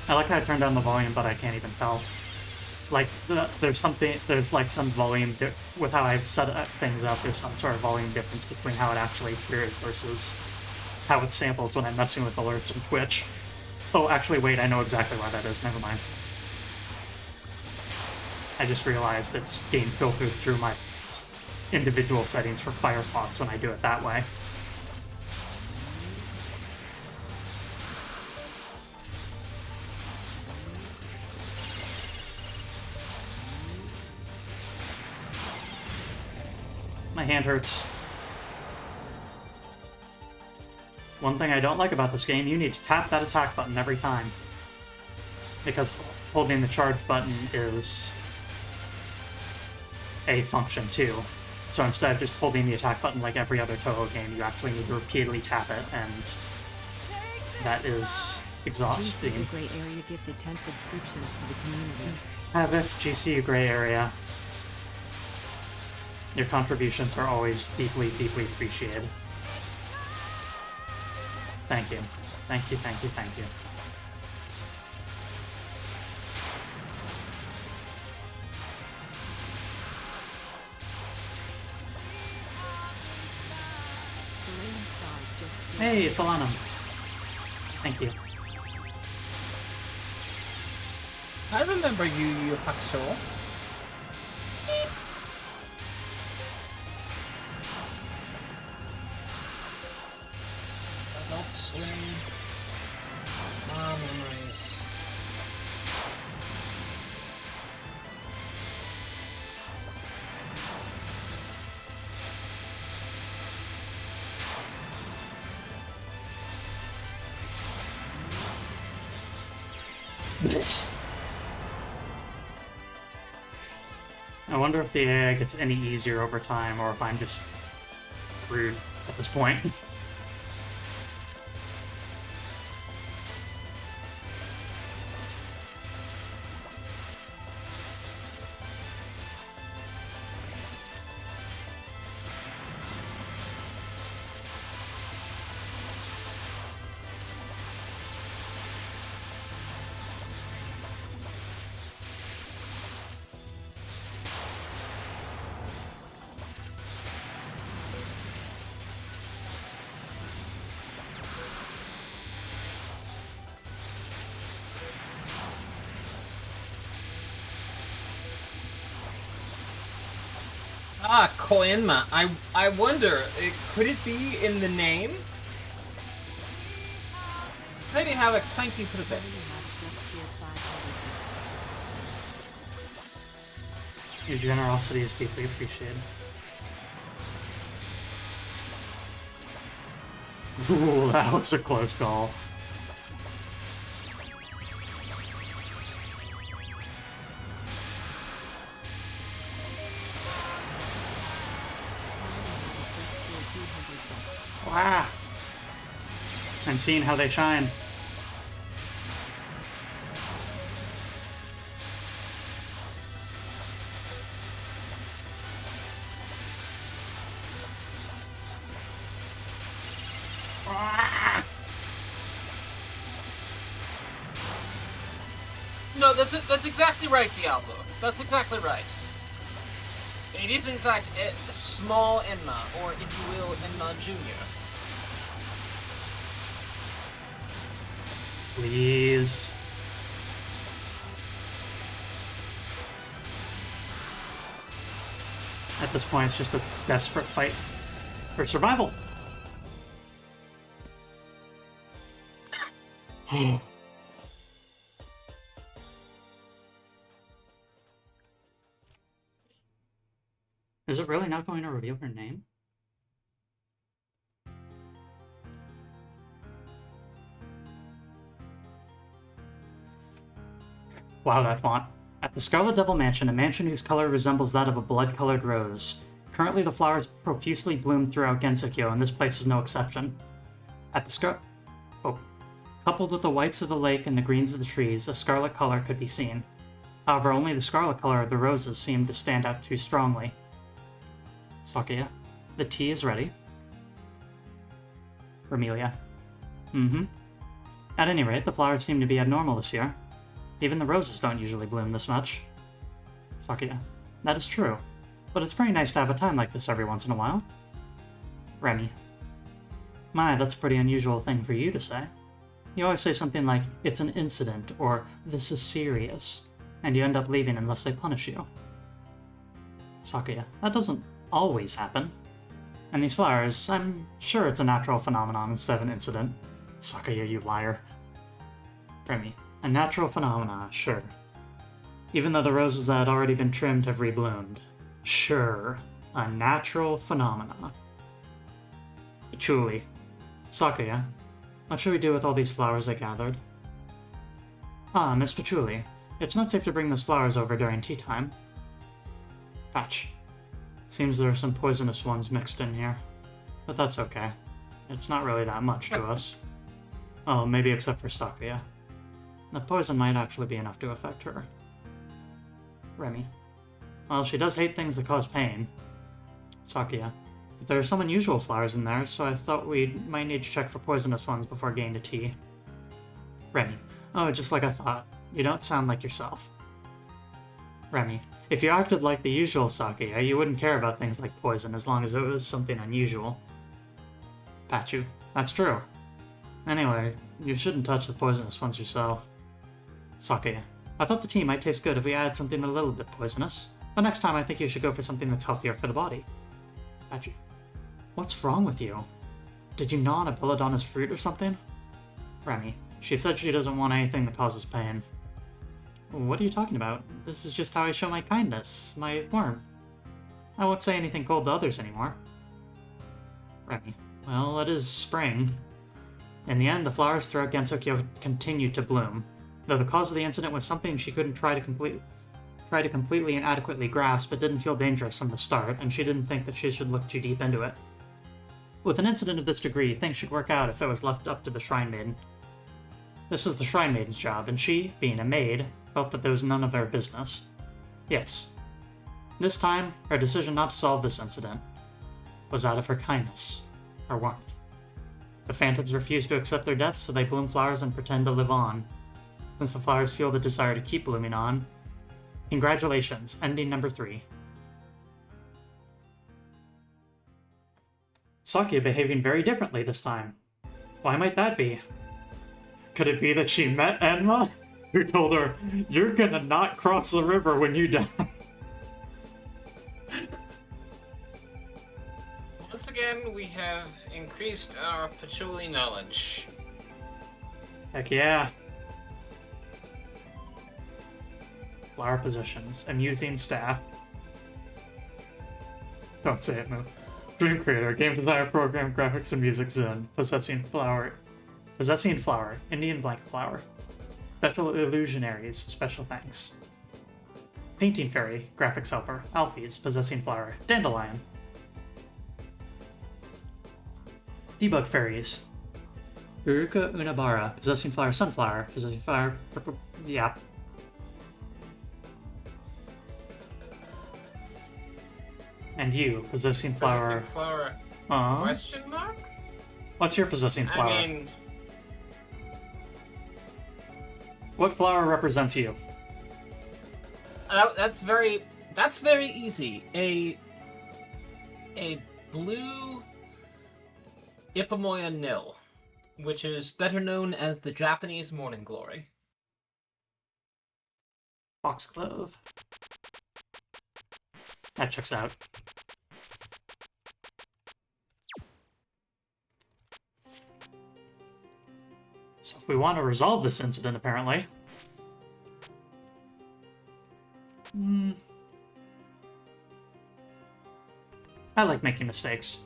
I like how I turned down the volume, but I can't even tell. like there's like some volume with how I've set things up. There's some sort of volume difference between how it actually appears versus how it samples when I'm messing with alerts from Twitch. Oh, actually, wait, I know exactly why that is. Never mind. I just realized it's being filtered through my individual settings for Firefox when I do it that way. My hand hurts. One thing I don't like about this game, you need to tap that attack button every time. Because holding the charge button is a function too. So instead of just holding the attack button like every other Touhou game, you actually need to repeatedly tap it, and that is exhausting. GCU Gray Area gifted 10 subscriptions to the community. Have it, GCU Gray Area. Your contributions are always deeply, deeply appreciated. Thank you. Thank you, thank you, thank you. Hey, Solanum. Thank you. I remember you Hakusho. Adult Swim. Memories. I wonder if the AI gets any easier over time, or if I'm just screwed at this point. Ah, Koenma. I wonder, could it be in the name? Maybe have a thank you for the bits. Your generosity is deeply appreciated. Ooh, that was a close call. Wow. I'm seeing how they shine. No, that's exactly right, Diablo. That's exactly right. It is, in fact, a small Enma, or if you will, Enma Jr. Please. At this point, it's just a desperate fight for survival. Is it really not going to reveal her name? Wow, that font. At the Scarlet Devil Mansion, a mansion whose color resembles that of a blood-colored rose. Currently, the flowers profusely bloom throughout Gensokyo, and this place is no exception. At the Coupled with the whites of the lake and the greens of the trees, a scarlet color could be seen. However, only the scarlet color of the roses seemed to stand out too strongly. Sakuya, the tea is ready. Romelia. At any rate, the flowers seem to be abnormal this year. Even the roses don't usually bloom this much. Sakuya. That is true. But it's very nice to have a time like this every once in a while. Remy. My, that's a pretty unusual thing for you to say. You always say something like, it's an incident, or this is serious, and you end up leaving unless they punish you. Sakuya. That doesn't always happen. And these flowers, I'm sure it's a natural phenomenon instead of an incident. Sakuya, you liar. Remy. A natural phenomena, sure. Even though the roses that had already been trimmed have rebloomed. Sure. A natural phenomena. Patchouli. Sakuya. What should we do with all these flowers I gathered? Ah, Miss Patchouli. It's not safe to bring those flowers over during tea time. Patch. Seems there are some poisonous ones mixed in here. But that's okay. It's not really that much to us. Oh, maybe except for Sakuya. The poison might actually be enough to affect her. Remy. Well, she does hate things that cause pain. Sakuya. But there are some unusual flowers in there, so I thought we might need to check for poisonous ones before getting to tea. Remy. Oh, just like I thought. You don't sound like yourself. Remy. If you acted like the usual Sakuya, you wouldn't care about things like poison as long as it was something unusual. Pachu. That's true. Anyway, you shouldn't touch the poisonous ones yourself. Sakuya. I thought the tea might taste good if we added something a little bit poisonous, but next time I think you should go for something that's healthier for the body. Pachu. What's wrong with you? Did you gnaw on a belladonna's fruit or something? Remy. She said she doesn't want anything that causes pain. What are you talking about? This is just how I show my kindness, my warmth. I won't say anything cold to others anymore. Remy. Well, it is spring. In the end, the flowers throughout Gensokyo continued to bloom, though the cause of the incident was something she couldn't try to completely and adequately grasp. It didn't feel dangerous from the start, and she didn't think that she should look too deep into it. With an incident of this degree, things should work out if it was left up to the Shrine Maiden. This was the Shrine Maiden's job, and she, being a maid, felt that there was none of their business. Yes. This time, her decision not to solve this incident was out of her kindness, her warmth. The phantoms refuse to accept their deaths, so they bloom flowers and pretend to live on. Since the flowers feel the desire to keep blooming on, congratulations, ending number 3. Sakuya behaving very differently this time. Why might that be? Could it be that she met Enma, who told her, "You're gonna not cross the river when you die"? Once again, we have increased our patchouli knowledge. Heck yeah. Flower positions. Amusing staff. Don't say it, no. Dream creator. Game designer, program, graphics, and music zen. Possessing flower. Indian blanket flower. Special illusionaries. Special thanks. Painting fairy. Graphics helper. Alphys. Possessing flower. Dandelion. Debug fairies. Uruka Unabara. Possessing flower. Sunflower. Possessing flower. Yeah. And you, possessing flower. Possessing flower. Question mark? What's your possessing flower? I mean, what flower represents you? that's very easy. A blue Ipamoya nil, which is better known as the Japanese morning glory. Foxglove. That checks out. So if we want to resolve this incident, apparently... I like making mistakes.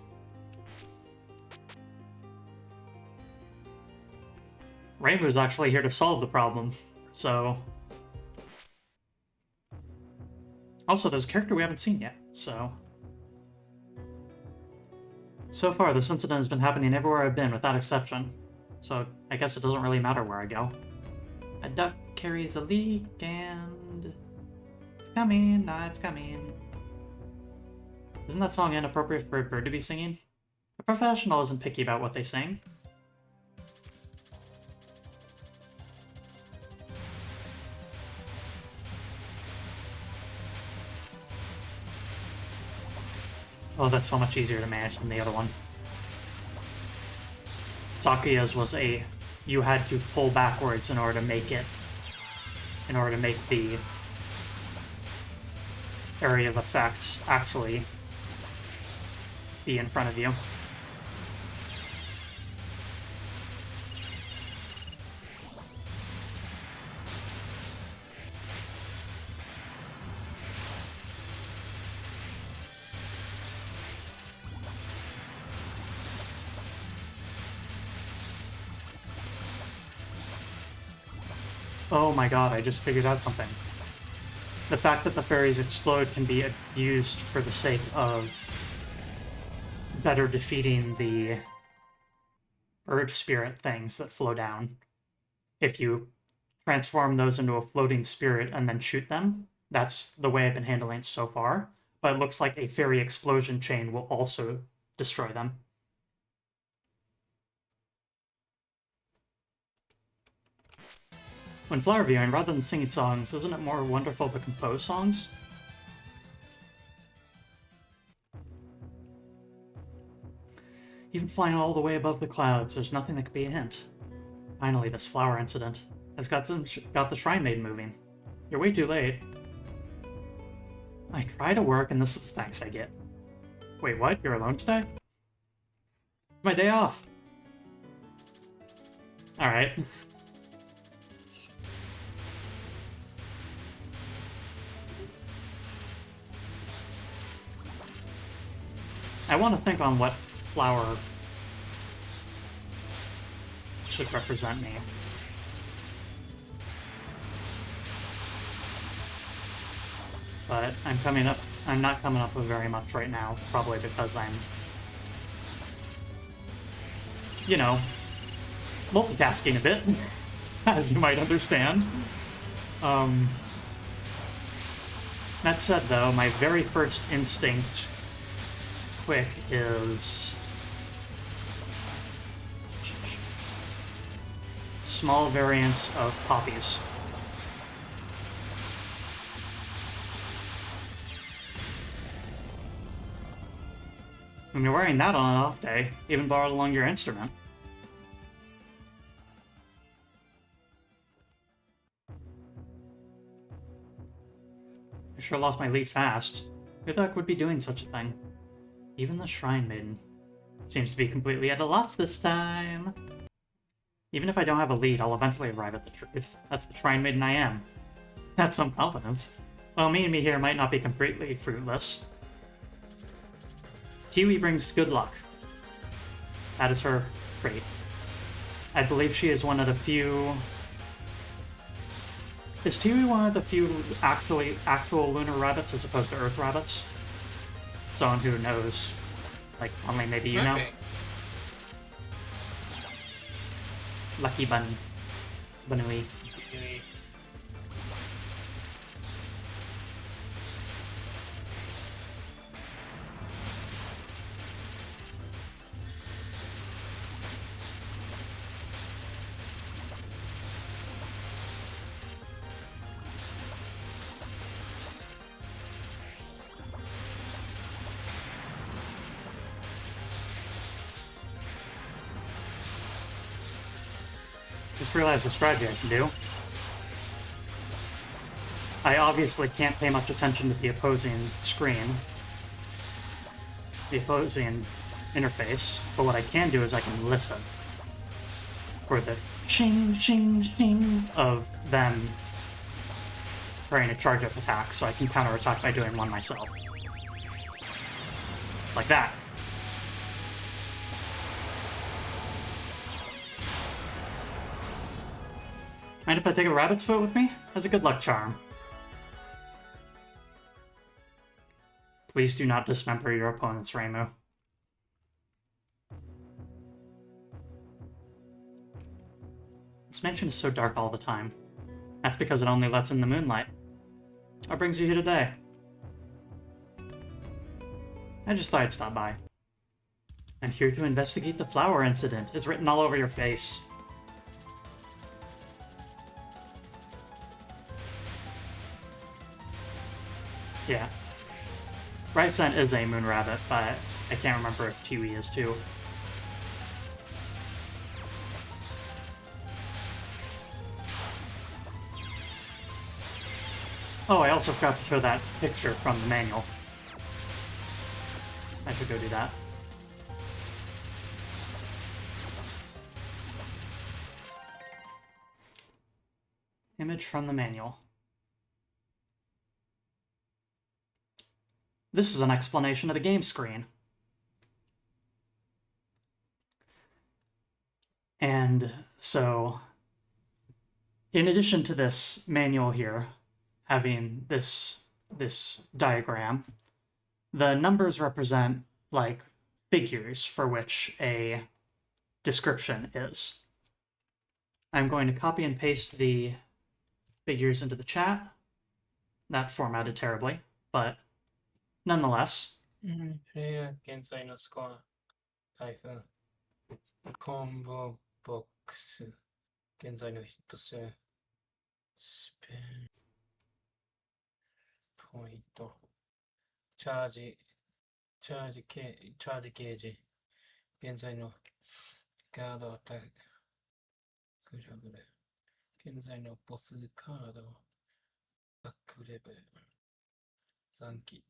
Rainbow's actually here to solve the problem, so... Also, there's a character we haven't seen yet, so... So far, this incident has been happening everywhere I've been, without exception. So, I guess it doesn't really matter where I go. A duck carries a leak, and... It's coming, it's coming. Isn't that song inappropriate for a bird to be singing? A professional isn't picky about what they sing. Oh, that's so much easier to manage than the other one. Sakuya's was you had to pull backwards in order to make the area of effect actually be in front of you. Oh my god, I just figured out something. The fact that the fairies explode can be used for the sake of better defeating the bird spirit things that flow down. If you transform those into a floating spirit and then shoot them, that's the way I've been handling it so far. But it looks like a fairy explosion chain will also destroy them. When flower viewing, rather than singing songs, isn't it more wonderful to compose songs? Even flying all the way above the clouds, there's nothing that could be a hint. Finally, this flower incident has got the Shrine Maiden moving. You're way too late. I try to work, and this is the thanks I get. Wait, what? You're alone today? It's my day off. Alright. I want to think on what flower should represent me. But I'm not coming up with very much right now, probably because I'm, you know, multitasking a bit, as you might understand. That said, though, my very first instinct quick is small variants of poppies. When you're wearing that on an off day, even borrowed along your instrument. I sure lost my lead fast. Who thought I would be doing such a thing? Even the Shrine Maiden seems to be completely at a loss this time. Even if I don't have a lead, I'll eventually arrive at the truth. That's the Shrine Maiden I am. That's some confidence. Well, me here might not be completely fruitless. Kiwi brings good luck. That is her trait. I believe she is one of the few... Is Tiwi one of the few actual lunar rabbits as opposed to Earth rabbits? Someone who knows. Like, only maybe you know. Lucky Bunny. Bunny. Just realized the strategy I can do. I obviously can't pay much attention to the opposing screen, the opposing interface, but what I can do is I can listen for the ching, ching, ching of them preparing a charge-up attack, so I can counterattack by doing one myself. Like that. Mind if I take a rabbit's foot with me? As a good luck charm. Please do not dismember your opponent's Reimu. This mansion is so dark all the time. That's because it only lets in the moonlight. What brings you here today? I just thought I'd stop by. I'm here to investigate the flower incident. It's written all over your face. Yeah. Ryzen is a moon rabbit, but I can't remember if Touhou is too. Oh, I also forgot to show that picture from the manual. I should go do that. Image from the manual. This is an explanation of the game screen. And so, in addition to this manual here, having this diagram, the numbers represent like figures for which a description is. I'm going to copy and paste the figures into the chat. That formatted terribly, but nonetheless. プレイヤー現在のスコア、タイプ、コンボボックス、現在のヒット数、スペン、ポイント、チャージゲージ、現在のガードアタックレベル、現在のボスカード、バックレベル、残機、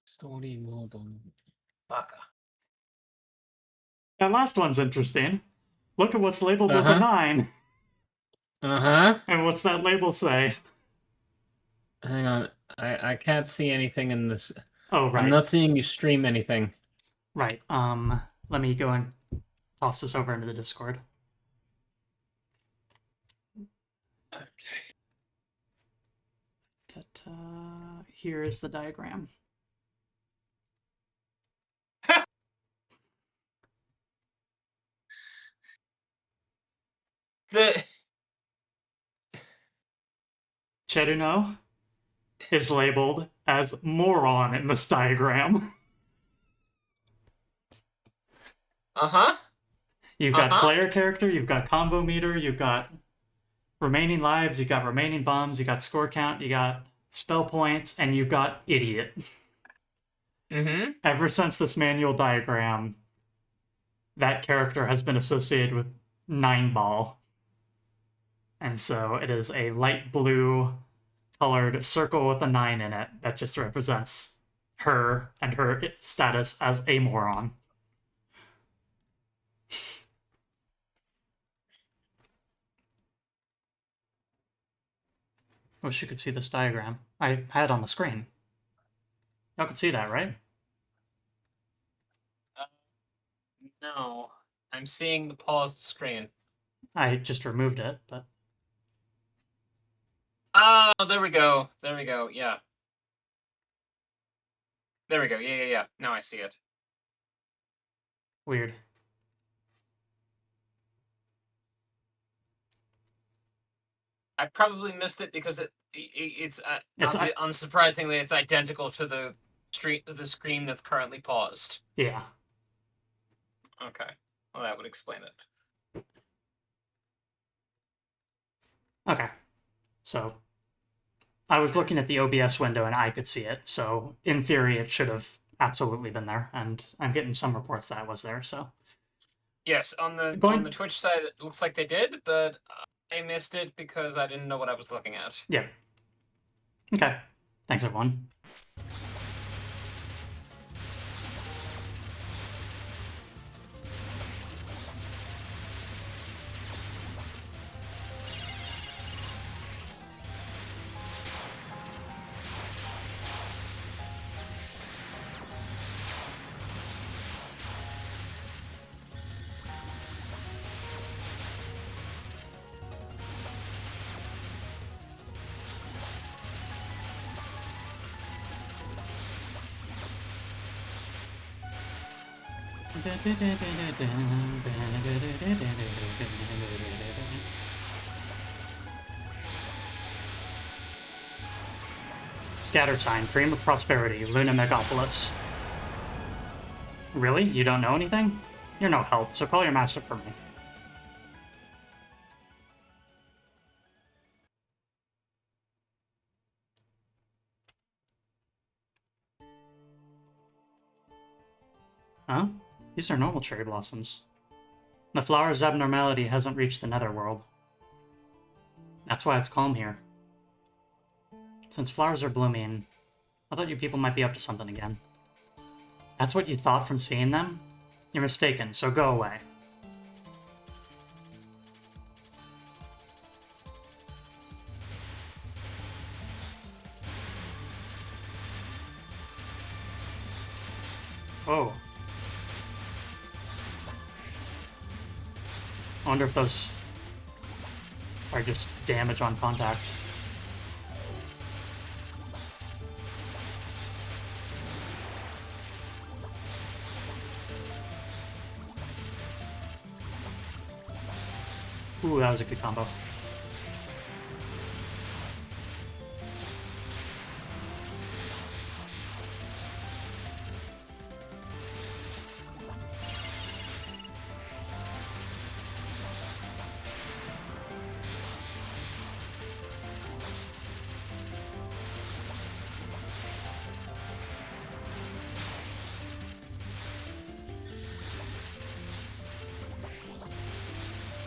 ストーリーモード、バカ。 That last one's interesting. Look at what's labeled with a 9. And what's that label say? Hang on. I can't see anything in this. Oh, right. I'm not seeing you stream anything. Right. Let me go and toss this over into the Discord. Okay. Ta-ta. Here is the diagram. Cheruno is labeled as moron in this diagram. You've got player character, you've got combo meter, you've got remaining lives, you've got remaining bombs, you got score count, you got spell points, and you've got idiot. Ever since this manual diagram, that character has been associated with Nineball. And so it is a light blue colored circle with a 9 in it that just represents her and her status as a moron. Wish you could see this diagram. I had it on the screen. Y'all can see that, right? No. I'm seeing the paused screen. I just removed it, but... Oh, there we go. There we go. Yeah. There we go. Yeah. Now I see it. Weird. I probably missed it because it's unsurprisingly it's identical to the screen that's currently paused. Yeah. Okay. Well, that would explain it. Okay. So, I was looking at the OBS window and I could see it, so in theory it should have absolutely been there, and I'm getting some reports that it was there, so... Yes, on the Twitch side it looks like they did, but I missed it because I didn't know what I was looking at. Yeah. Okay. Thanks, everyone. Scatter sign, Cream of Prosperity, Luna Megapolis. Really? You don't know anything? You're no help, so call your master for me. Huh? These are normal cherry blossoms. The flower's abnormality hasn't reached the netherworld. That's why it's calm here. Since flowers are blooming, I thought you people might be up to something again. That's what you thought from seeing them? You're mistaken, so go away. Oh. I wonder if those are just damage on contact. Ooh, that was a good combo.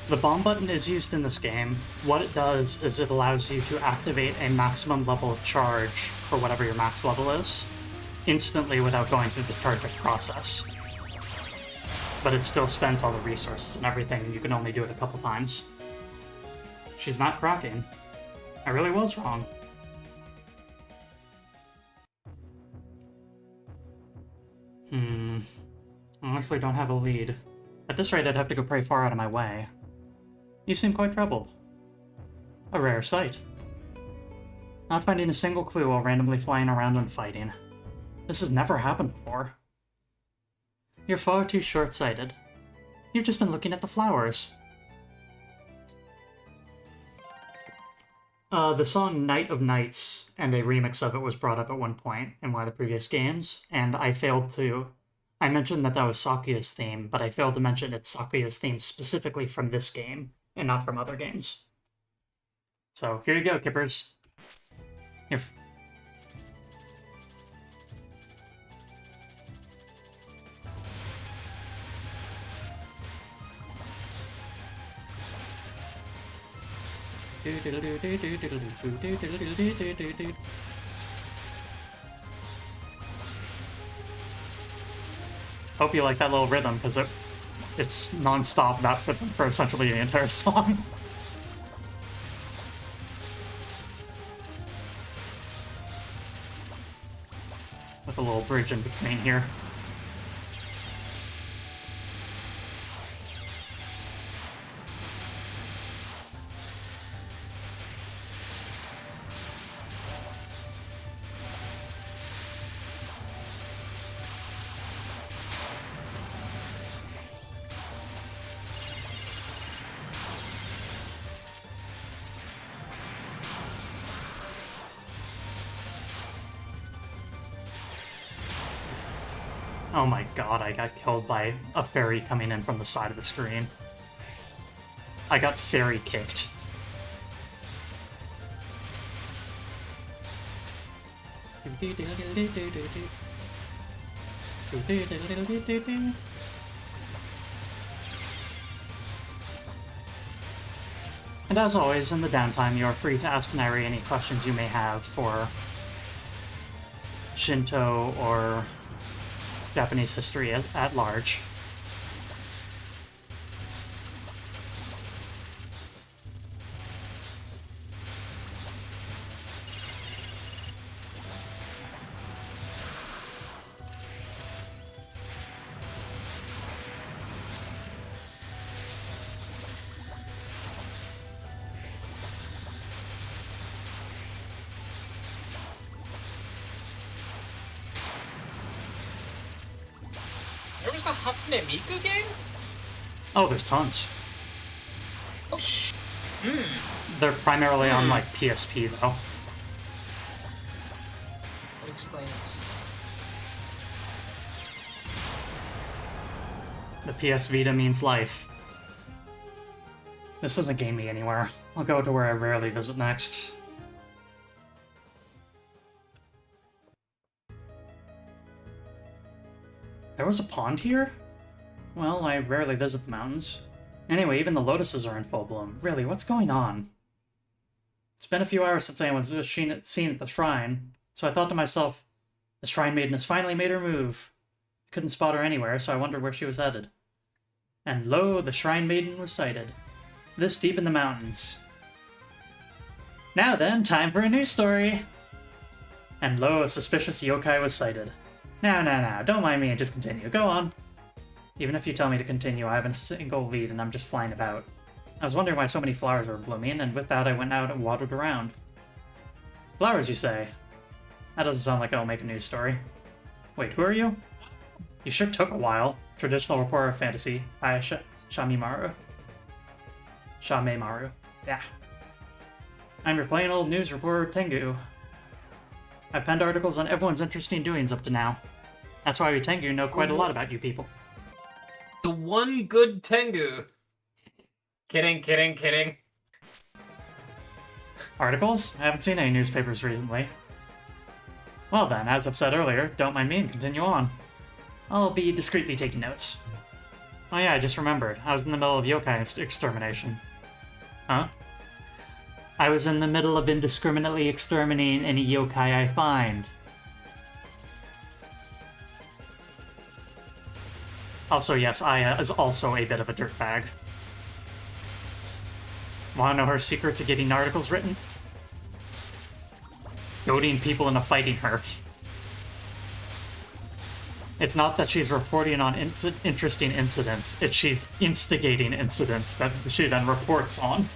The bomb button is used in this game. What it does is it allows you to activate a maximum level of charge for whatever your max level is, instantly without going through the charge-up process. But it still spends all the resources and everything, and you can only do it a couple times. She's not cracking. I really was wrong. Honestly don't have a lead. At this rate, I'd have to go pretty far out of my way. You seem quite troubled. A rare sight. Not finding a single clue while randomly flying around and fighting. This has never happened before. You're far too short-sighted. You've just been looking at the flowers. The song Night of Nights and a remix of it was brought up at one point in one of the previous games, and I mentioned that was Sakuya's theme, but I failed to mention it's Sakuya's theme specifically from this game, and not from other games. So, here you go, Kippers. If hope you like that little rhythm, because it's non-stop that for essentially the entire song. With a little bridge in between here. Oh my god, I got killed by a fairy coming in from the side of the screen. I got fairy kicked. And as always, in the downtime, you are free to ask Nyri any questions you may have for Shinto or Japanese history at large. There was a Hatsune Miku game? Oh, there's tons. Oh, They're primarily on, like, PSP, though. That explains. The PS Vita means life. This doesn't gain me anywhere. I'll go to where I rarely visit next. There was a pond here? Well, I rarely visit the mountains. Anyway, even the lotuses are in full bloom. Really, what's going on? It's been a few hours since anyone was seen at the shrine, so I thought to myself, the Shrine Maiden has finally made her move. I couldn't spot her anywhere, so I wondered where she was headed. And lo, the Shrine Maiden was sighted. This deep in the mountains. Now then, time for a news story! And lo, a suspicious yokai was sighted. Now, don't mind me and just continue. Go on. Even if you tell me to continue, I have a single lead and I'm just flying about. I was wondering why so many flowers were blooming, and with that I went out and wandered around. Flowers, you say? That doesn't sound like it'll make a news story. Wait, who are you? You sure took a while. Traditional reporter of fantasy by Shamemaru. Yeah. I'm your plain old news reporter, Tengu. I've penned articles on everyone's interesting doings up to now. That's why we Tengu know quite a lot about you people. The one good Tengu. Kidding. Articles? I haven't seen any newspapers recently. Well then, as I've said earlier, don't mind me and continue on. I'll be discreetly taking notes. Oh yeah, I just remembered. I was in the middle of yokai extermination. Huh? I was in the middle of indiscriminately exterminating any yokai I find. Also, yes, Aya is also a bit of a dirtbag. Wanna know her secret to getting articles written? Goading people into fighting her. It's not that she's reporting on interesting incidents, it's she's instigating incidents that she then reports on.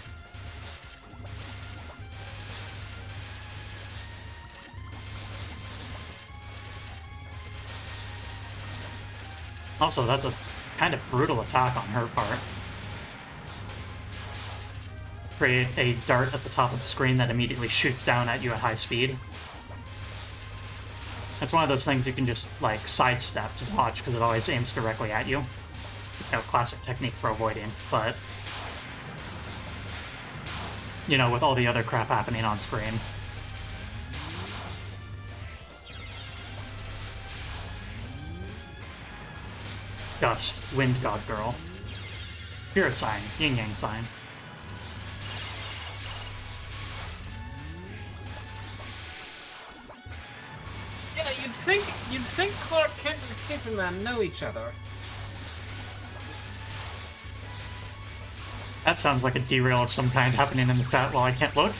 Also, that's a kind of brutal attack on her part. Create a dart at the top of the screen that immediately shoots down at you at high speed. That's one of those things you can just, like, sidestep to dodge because it always aims directly at you. You know, classic technique for avoiding, but... you know, with all the other crap happening on screen. Dust, Wind God Girl. Spirit sign, Yin Yang sign. Yeah, you'd think Clark Kent and Superman know each other. That sounds like a derail of some kind happening in the chat while I can't look.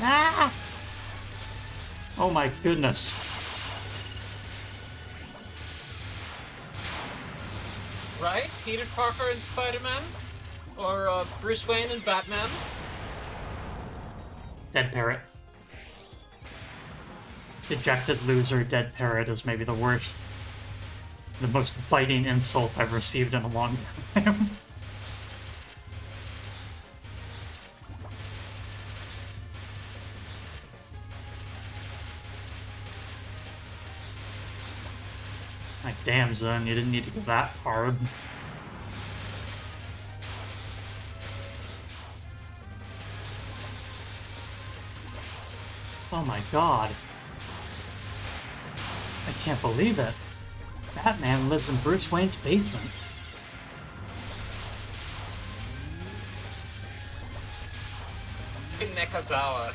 Ah! Oh my goodness. Right? Peter Parker and Spider-Man? Or Bruce Wayne and Batman? Dead parrot. Dejected loser, dead parrot is maybe the worst, the most biting insult I've received in a long time. Like, damn, Zen, you didn't need to go that hard. Oh my god. I can't believe it. Batman lives in Bruce Wayne's basement. Nekazawa.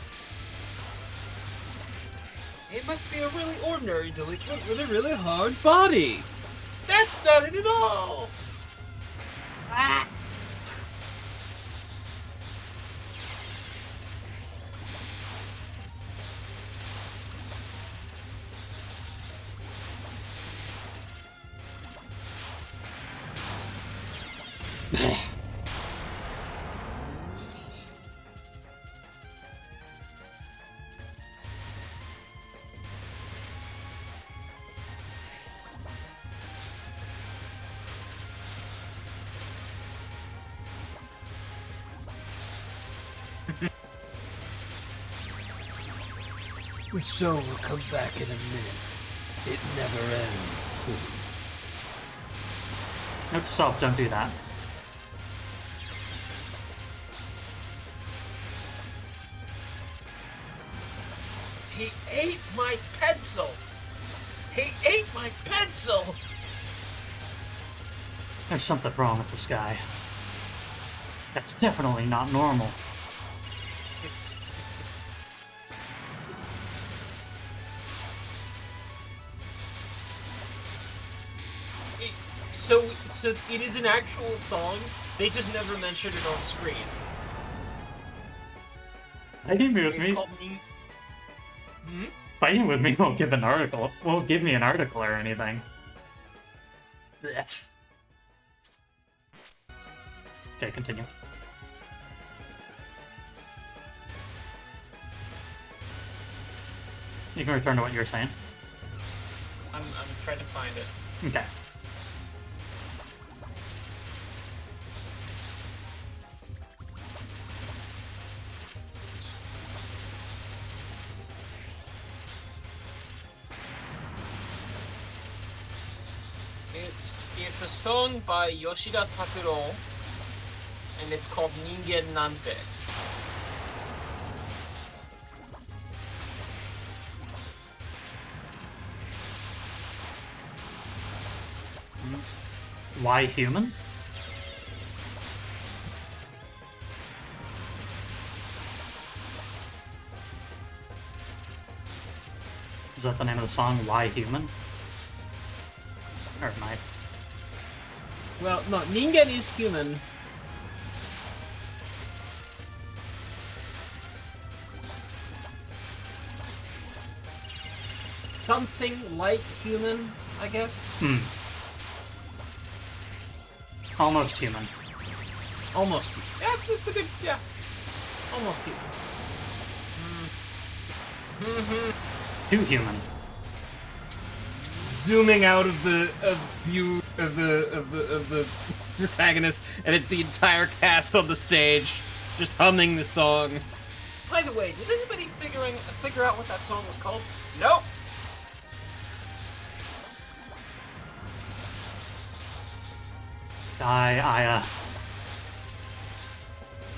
He must be a really ordinary delinquent with a really hard body. That's not it at all. Ah. The show will come back in a minute. It never ends. Note to self, don't do that. He ate my pencil! He ate my pencil! There's something wrong with this guy. That's definitely not normal. So it is an actual song, they just never mentioned it on screen. Fighting with It's me. called Fighting with me won't give an article. Won't give me an article or anything. Blech. Okay, continue. You can return to what you were saying. I'm trying to find it. Okay. It's a song by Yoshida Takuro, and it's called Ningen Nante. Why human? Is that the name of the song? Why human? Or am I? Well, no, Ningen is human. Something like human, I guess. Almost human. Almost human. Yeah, it's a good, yeah. Almost human. Too human. Zooming out of the view of the protagonist, and it's the entire cast on the stage, just humming the song. By the way, did anybody figure out what that song was called? Nope. Gaia.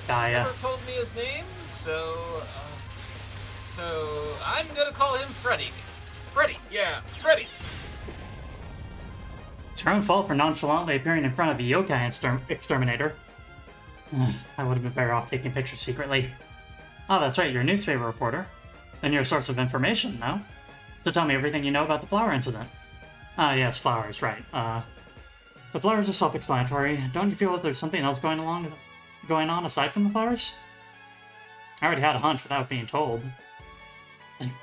Never told me his name, so I'm gonna call him Freddy. Freddy, yeah, Freddy. It's her own fault for nonchalantly appearing in front of a yokai exterminator. I would have been better off taking pictures secretly. Oh, that's right, you're a newspaper reporter. And you're a source of information, no? So tell me everything you know about the flower incident. Ah, yes, flowers, right. The flowers are self-explanatory. Don't you feel that there's something else going on aside from the flowers? I already had a hunch without being told.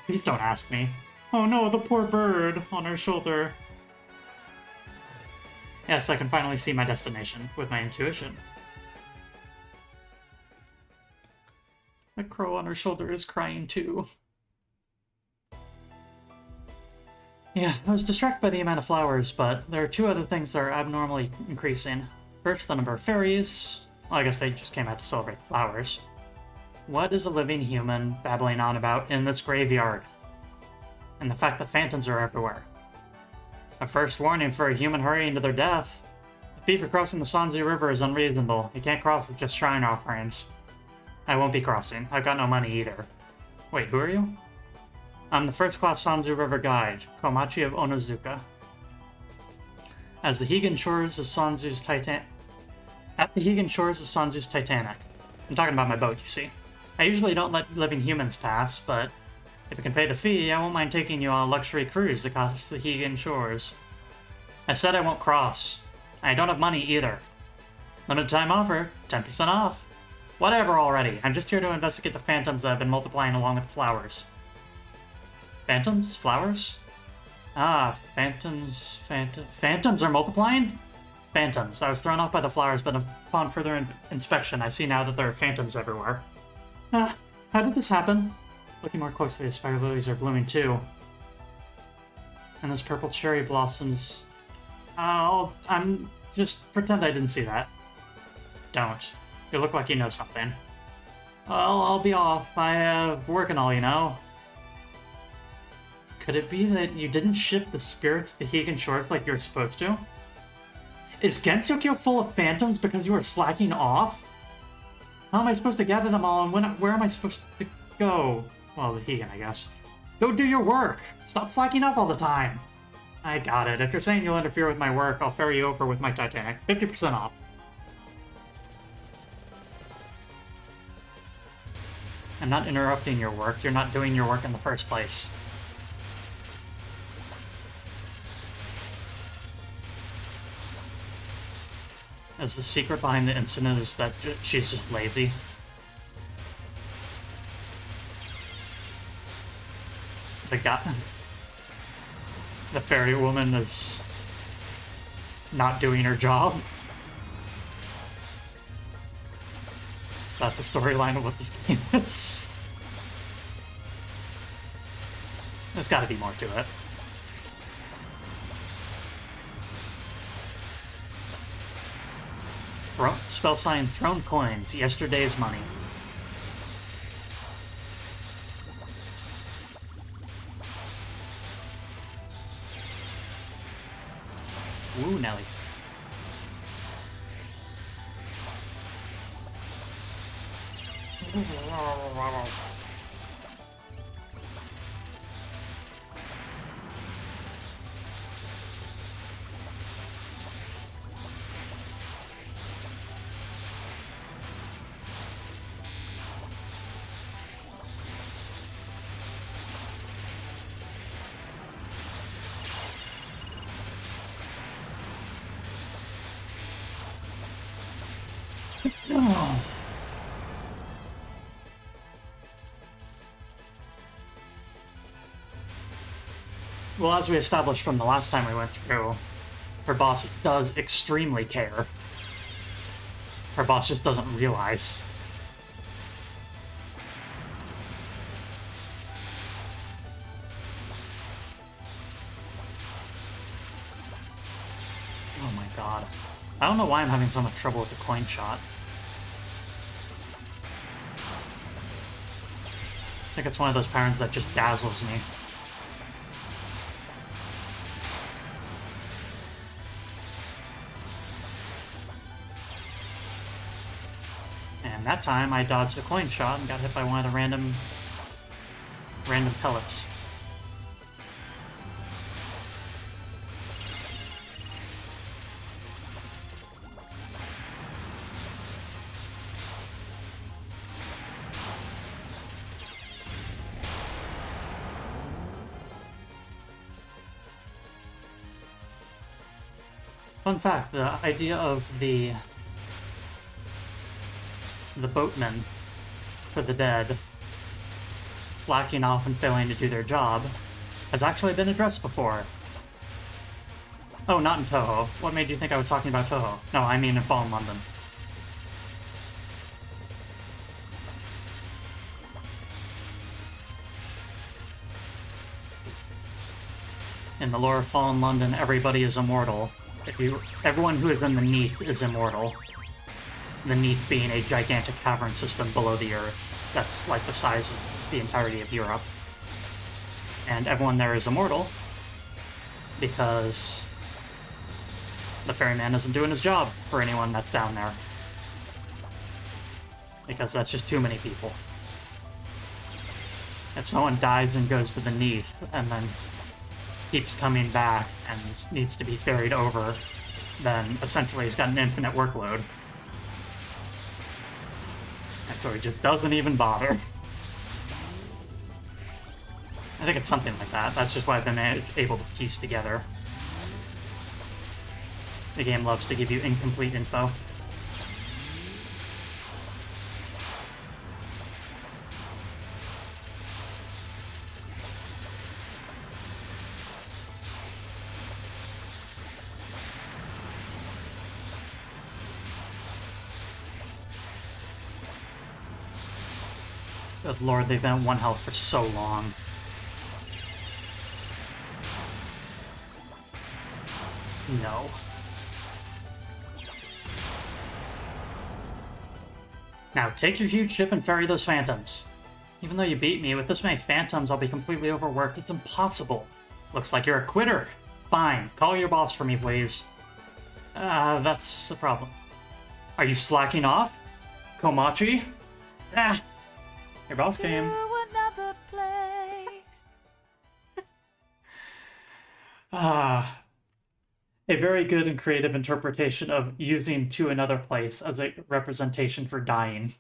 Please don't ask me. Oh no, the poor bird on her shoulder. Yes, I can finally see my destination with my intuition. The crow on her shoulder is crying too. Yeah, I was distracted by the amount of flowers, but there are two other things that are abnormally increasing. First, the number of fairies. Well, I guess they just came out to celebrate the flowers. What is a living human babbling on about in this graveyard? And the fact that phantoms are everywhere. A first warning for a human hurrying to their death. The fee for crossing the Sanzu River is unreasonable. You can't cross with just shrine offerings. I won't be crossing. I've got no money either. Wait, who are you? I'm the first-class Sanzu River guide, Komachi of Onozuka. At the Hegan shores of Sanzu's Titanic. I'm talking about my boat, you see. I usually don't let living humans pass, but if you can pay the fee, I won't mind taking you on a luxury cruise across the Hegan shores. I said I won't cross. I don't have money either. Limited time offer, 10% off. Whatever already, I'm just here to investigate the phantoms that have been multiplying along with the flowers. Phantoms? Flowers? Ah, phantoms... Phantoms are multiplying? Phantoms. I was thrown off by the flowers, but upon further inspection, I see now that there are phantoms everywhere. Ah, how did this happen? Looking more closely, the spider lilies are blooming too. And those purple cherry blossoms... I'm... just pretend I didn't see that. Don't. You look like you know something. Well, I'll be off. I, work and all, you know. Could it be that you didn't ship the spirits to Hegan Shores like you were supposed to? Is Gensokyo full of phantoms because you were slacking off? How am I supposed to gather them all, and where am I supposed to go? Well, the Hegan, I guess. Go do your work! Stop slacking off all the time! I got it. If you're saying you'll interfere with my work, I'll ferry you over with my Titanic. 50% off. I'm not interrupting your work. You're not doing your work in the first place. As the secret behind the incident is that she's just lazy. The fairy woman is not doing her job. Is that the storyline of what this game is? There's gotta be more to it. Spell sign Throne Coins, yesterday's money. Woo, Nelly. Oh. Well, as we established from the last time we went through, her boss does extremely care. Her boss just doesn't realize. Oh my god. I don't know why I'm having so much trouble with the coin shot. I think it's one of those patterns that just dazzles me. And that time I dodged the coin shot and got hit by one of the random pellets. Fun fact, the idea of the boatmen for the dead slacking off and failing to do their job has actually been addressed before. Oh, not in Touhou. What made you think I was talking about Touhou? No, I mean in Fallen London. In the lore of Fallen London, everybody is immortal. Everyone who is in the Neath is immortal. The Neath being a gigantic cavern system below the earth. That's like the size of the entirety of Europe. And everyone there is immortal because the ferryman isn't doing his job for anyone that's down there. Because that's just too many people. If someone dies and goes to the Neath and then keeps coming back and needs to be ferried over, then essentially he's got an infinite workload. And so he just doesn't even bother. I think it's something like that. That's just what I've been able to piece together. The game loves to give you incomplete info. Good lord, they've been at 1 health for so long. No. Now, take your huge ship and ferry those phantoms. Even though you beat me, with this many phantoms, I'll be completely overworked. It's impossible. Looks like you're a quitter. Fine, call your boss for me, please. That's the problem. Are you slacking off? Komachi? Ah! Your boss came. another place. Ah. A very good and creative interpretation of using to another place as a representation for dying.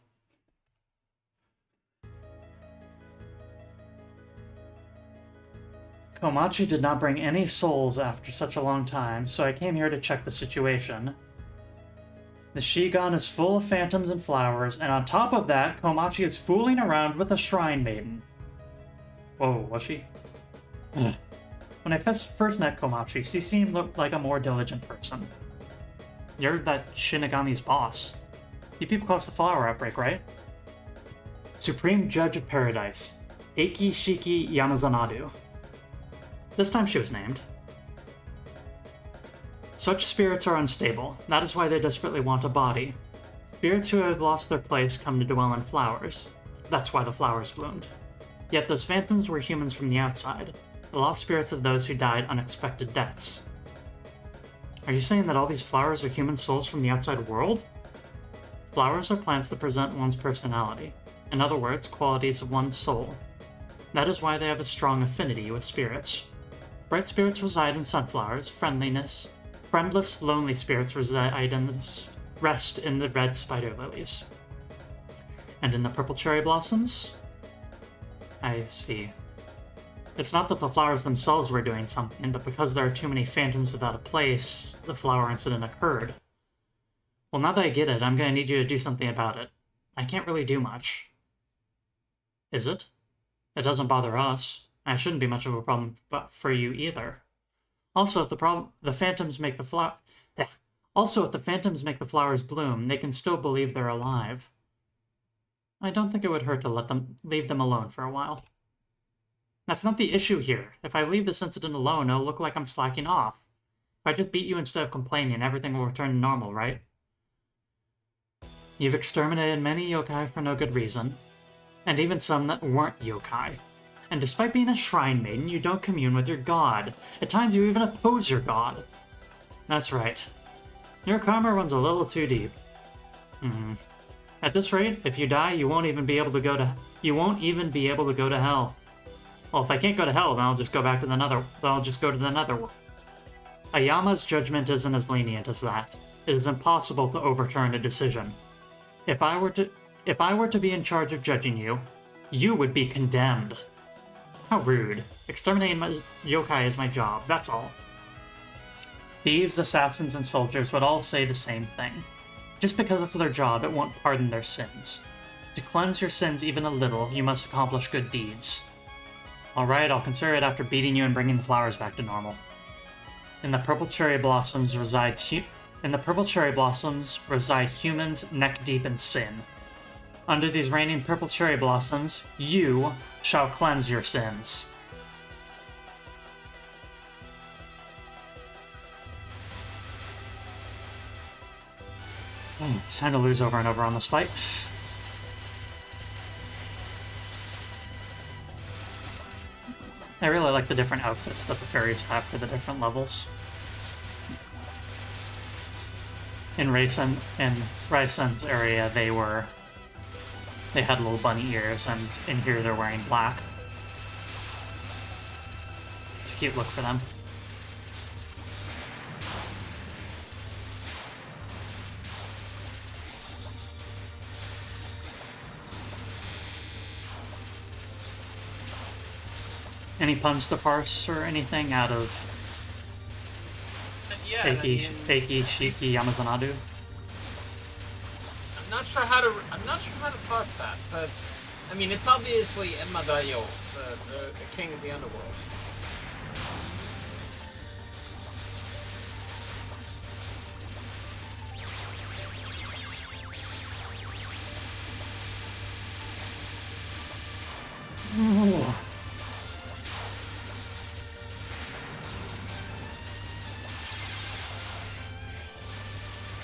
Komachi did not bring any souls after such a long time, so I came here to check the situation. The Shigan is full of phantoms and flowers, and on top of that, Komachi is fooling around with a shrine maiden. Whoa, was she? When I first met Komachi, she seemed like a more diligent person. You're that Shinigami's boss. You people caused the flower outbreak, right? Supreme Judge of Paradise, Eiki Shiki Yamazanadu. This time she was named. Such spirits are unstable. That is why they desperately want a body. Spirits who have lost their place come to dwell in flowers. That's why the flowers bloomed. Yet those phantoms were humans from the outside, the lost spirits of those who died unexpected deaths. Are you saying that all these flowers are human souls from the outside world? Flowers are plants that present one's personality. In other words, qualities of one's soul. That is why they have a strong affinity with spirits. Bright spirits reside in sunflowers, friendless, lonely spirits rest in the red spider lilies. And in the purple cherry blossoms? I see. It's not that the flowers themselves were doing something, but because there are too many phantoms without a place, the flower incident occurred. Well, now that I get it, I'm gonna need you to do something about it. I can't really do much. Is it? It doesn't bother us. And it shouldn't be much of a problem for you either. Also, if the phantoms make the flowers bloom, they can still believe they're alive. I don't think it would hurt to leave them alone for a while. That's not the issue here. If I leave this incident alone, it'll look like I'm slacking off. If I just beat you instead of complaining, everything will return to normal, right? You've exterminated many yokai for no good reason, and even some that weren't yokai. And despite being a shrine maiden, you don't commune with your god. At times you even oppose your god. That's right. Your karma runs a little too deep. At this rate, if you die, you won't even be able to go to hell. Well, if I can't go to hell, then I'll just go back to the nether. I'll just go to the netherworld. Ayama's judgment isn't as lenient as that. It is impossible to overturn a decision. If I were to be in charge of judging you, you would be condemned. How rude. Exterminating my yokai is my job, that's all. Thieves, assassins, and soldiers would all say the same thing. Just because it's their job, it won't pardon their sins. To cleanse your sins even a little, you must accomplish good deeds. Alright, I'll consider it after beating you and bringing the flowers back to normal. In the purple cherry blossoms reside humans neck-deep in sin. Under these raining purple cherry blossoms, you shall cleanse your sins. Time to lose over and over on this fight. I really like the different outfits that the fairies have for the different levels. In Raisen's area, they had little bunny ears, and in here they're wearing black. It's a cute look for them. Any puns to parse or anything out of Eiki Shiki Yamazanadu? I'm not sure how to parse that, but I mean it's obviously Enmadayo, the king of the underworld. Ooh.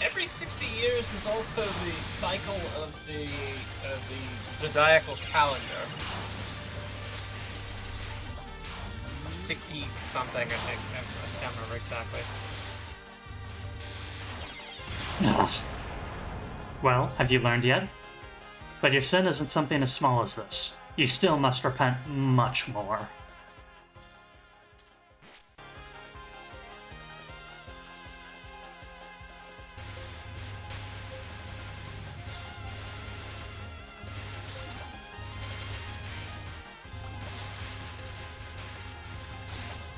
Every 60 years is also the cycle of the zodiacal calendar. 60 something, I think. I can't remember exactly. Ugh. Well, have you learned yet? But your sin isn't something as small as this. You still must repent much more.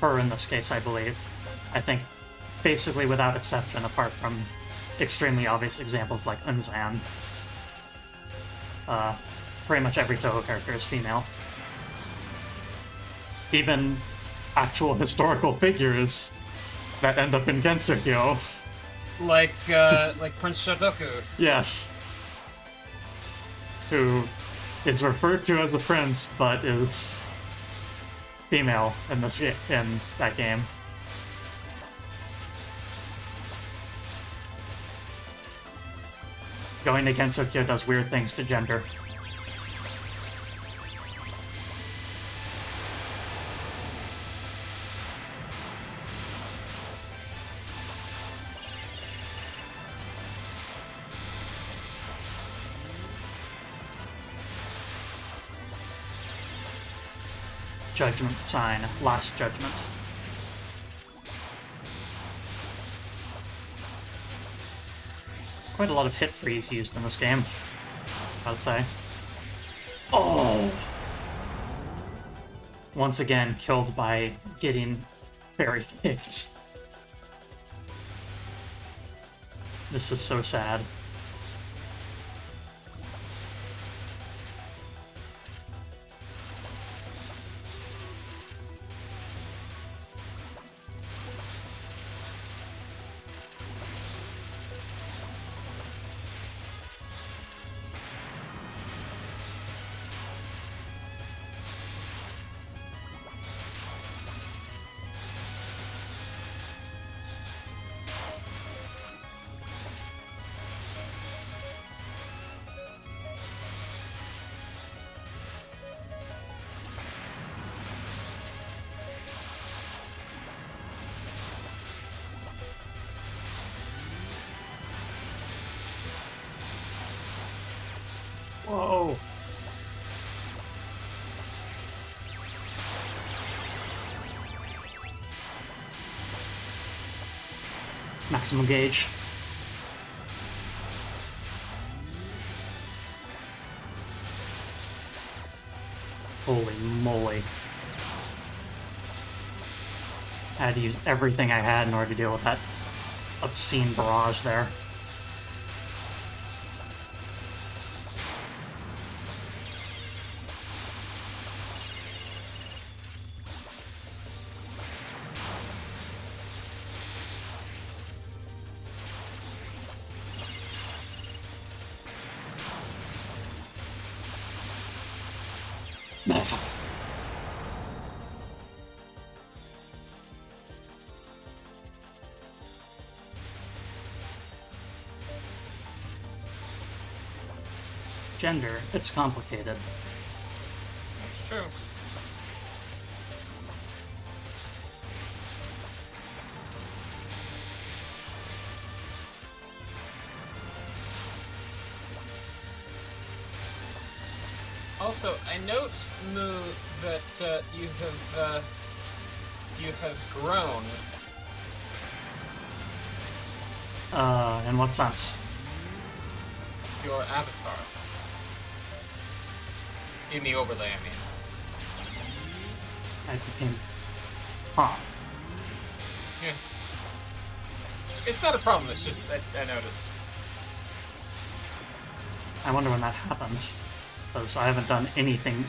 Her in this case, I believe. I think, basically without exception, apart from extremely obvious examples like Unzan. Pretty much every Touhou character is female. Even actual historical figures that end up in Gensokyo. Like Prince Shotoku. Yes. Who is referred to as a prince, but is female in that game. Going to Gensokyo does weird things to gender. Judgment sign, last judgment. Quite a lot of hit freeze used in this game, I'll say. Oh! Once again, killed by getting fairy kicked. This is so sad. Whoa! Maximum gauge. Holy moly. I had to use everything I had in order to deal with that obscene barrage there. Gender, it's complicated. That's true. Also, I note, Moo, that you have grown. In what sense? Your avatar. In the overlay, I mean. I became... Huh. Yeah. It's not a problem, it's just I noticed. I wonder when that happened. Because I haven't done anything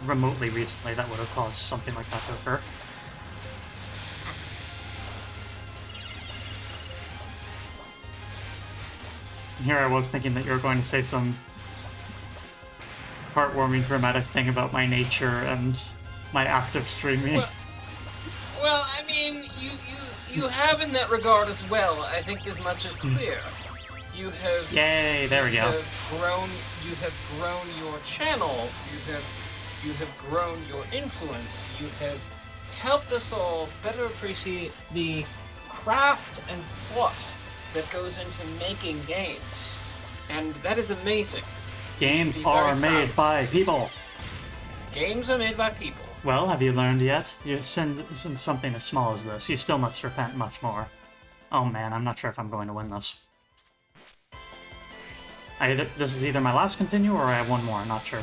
remotely recently that would have caused something like that to occur. And here I was thinking that you were going to say some heartwarming, dramatic thing about my nature and my active streaming. Well, I mean, you have in that regard as well. I think as much is clear. You have. Yay! There we go. You have grown your channel. You have grown your influence. You have helped us all better appreciate the craft and thought that goes into making games, and that is amazing. Games Be very are proud. made by people. Games are made by people. Well, have you learned yet? Since something as small as this, you still must repent much more. Oh man, I'm not sure if I'm going to win this. This is either my last continue or I have one more, I'm not sure.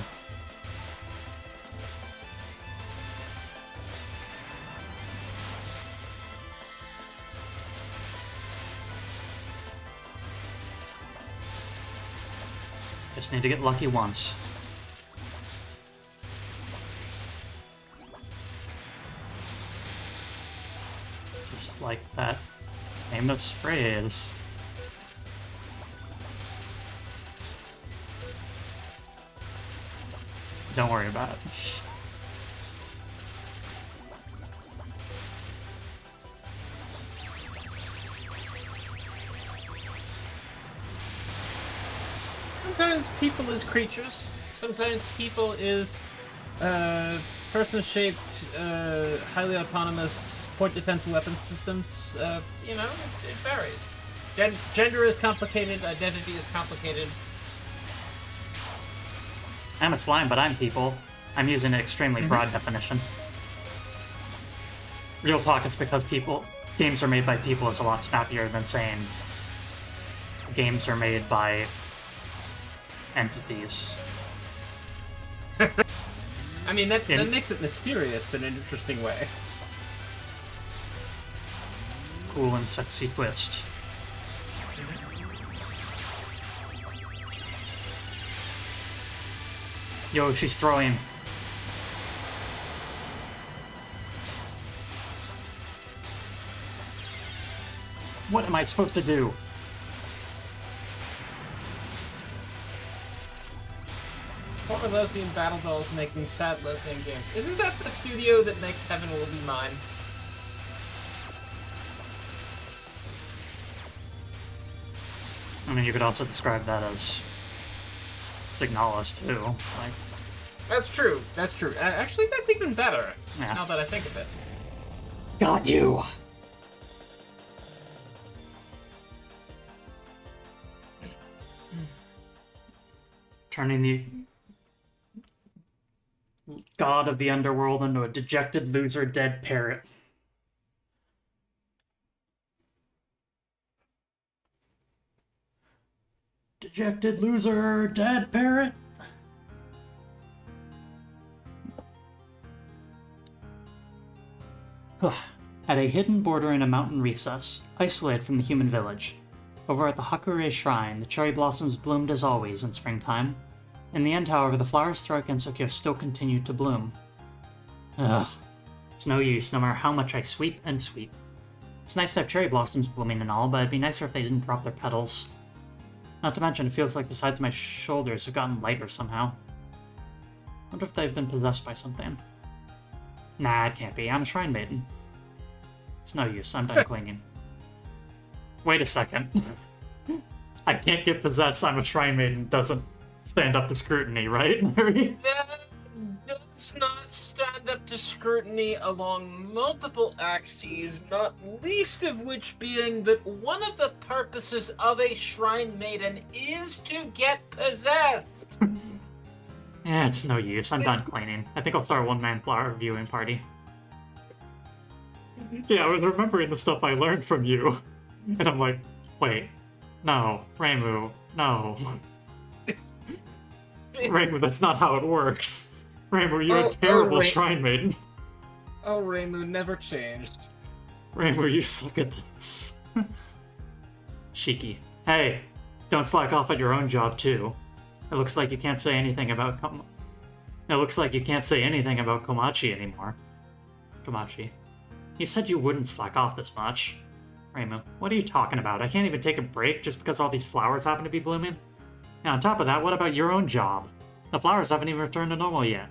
Just need to get lucky once. Just like that famous phrase. Don't worry about it. Sometimes people is creatures. Sometimes people is person-shaped, highly autonomous point defense weapon systems. You know, it varies. Gender is complicated. Identity is complicated. I'm a slime, but I'm people. I'm using an extremely broad definition. Real talk, it's because games are made by people is a lot snappier than saying games are made by entities. I mean, that makes it mysterious in an interesting way. Cool and sexy twist. Yo, she's throwing. What am I supposed to do? Former lesbian battle dolls making sad lesbian games. Isn't that the studio that makes Heaven Will Be Mine? I mean, you could also describe that as Signalis too. Like, That's true. That's true. Actually, that's even better. Yeah. Now that I think of it. got you. Turning the god of the underworld into a dejected loser dead parrot. Dejected loser dead parrot. At a hidden border in a mountain recess, isolated from the human village, over at the Hakure Shrine, the cherry blossoms bloomed as always in springtime. In the end, however, the flowers throughout Gensokyo still continued to bloom. Ugh. It's no use, no matter how much I sweep and sweep. It's nice to have cherry blossoms blooming and all, but it'd be nicer if they didn't drop their petals. Not to mention, it feels like the sides of my shoulders have gotten lighter somehow. Wonder if they've been possessed by something. Nah, it can't be. I'm a shrine maiden. It's no use. I'm done clinging. Wait a second. I can't get possessed. I'm a shrine maiden. Doesn't stand up to scrutiny, right, Nyri? That does not stand up to scrutiny along multiple axes, not least of which being that one of the purposes of a shrine maiden is to get possessed. Yeah, it's no use. I'm done cleaning. I think I'll start a one-man flower viewing party. Yeah, I was remembering the stuff I learned from you. And I'm like, wait, no, Reimu, no. Reimu, that's not how it works. Reimu, you're a terrible shrine maiden. Oh, Reimu never changed. Reimu, you suck at this. Shiki. Hey, don't slack off at your own job, too. It looks like you can't say anything about Komachi anymore. Komachi. You said you wouldn't slack off this much. Reimu, what are you talking about? I can't even take a break just because all these flowers happen to be blooming? And on top of that, what about your own job? The flowers haven't even returned to normal yet.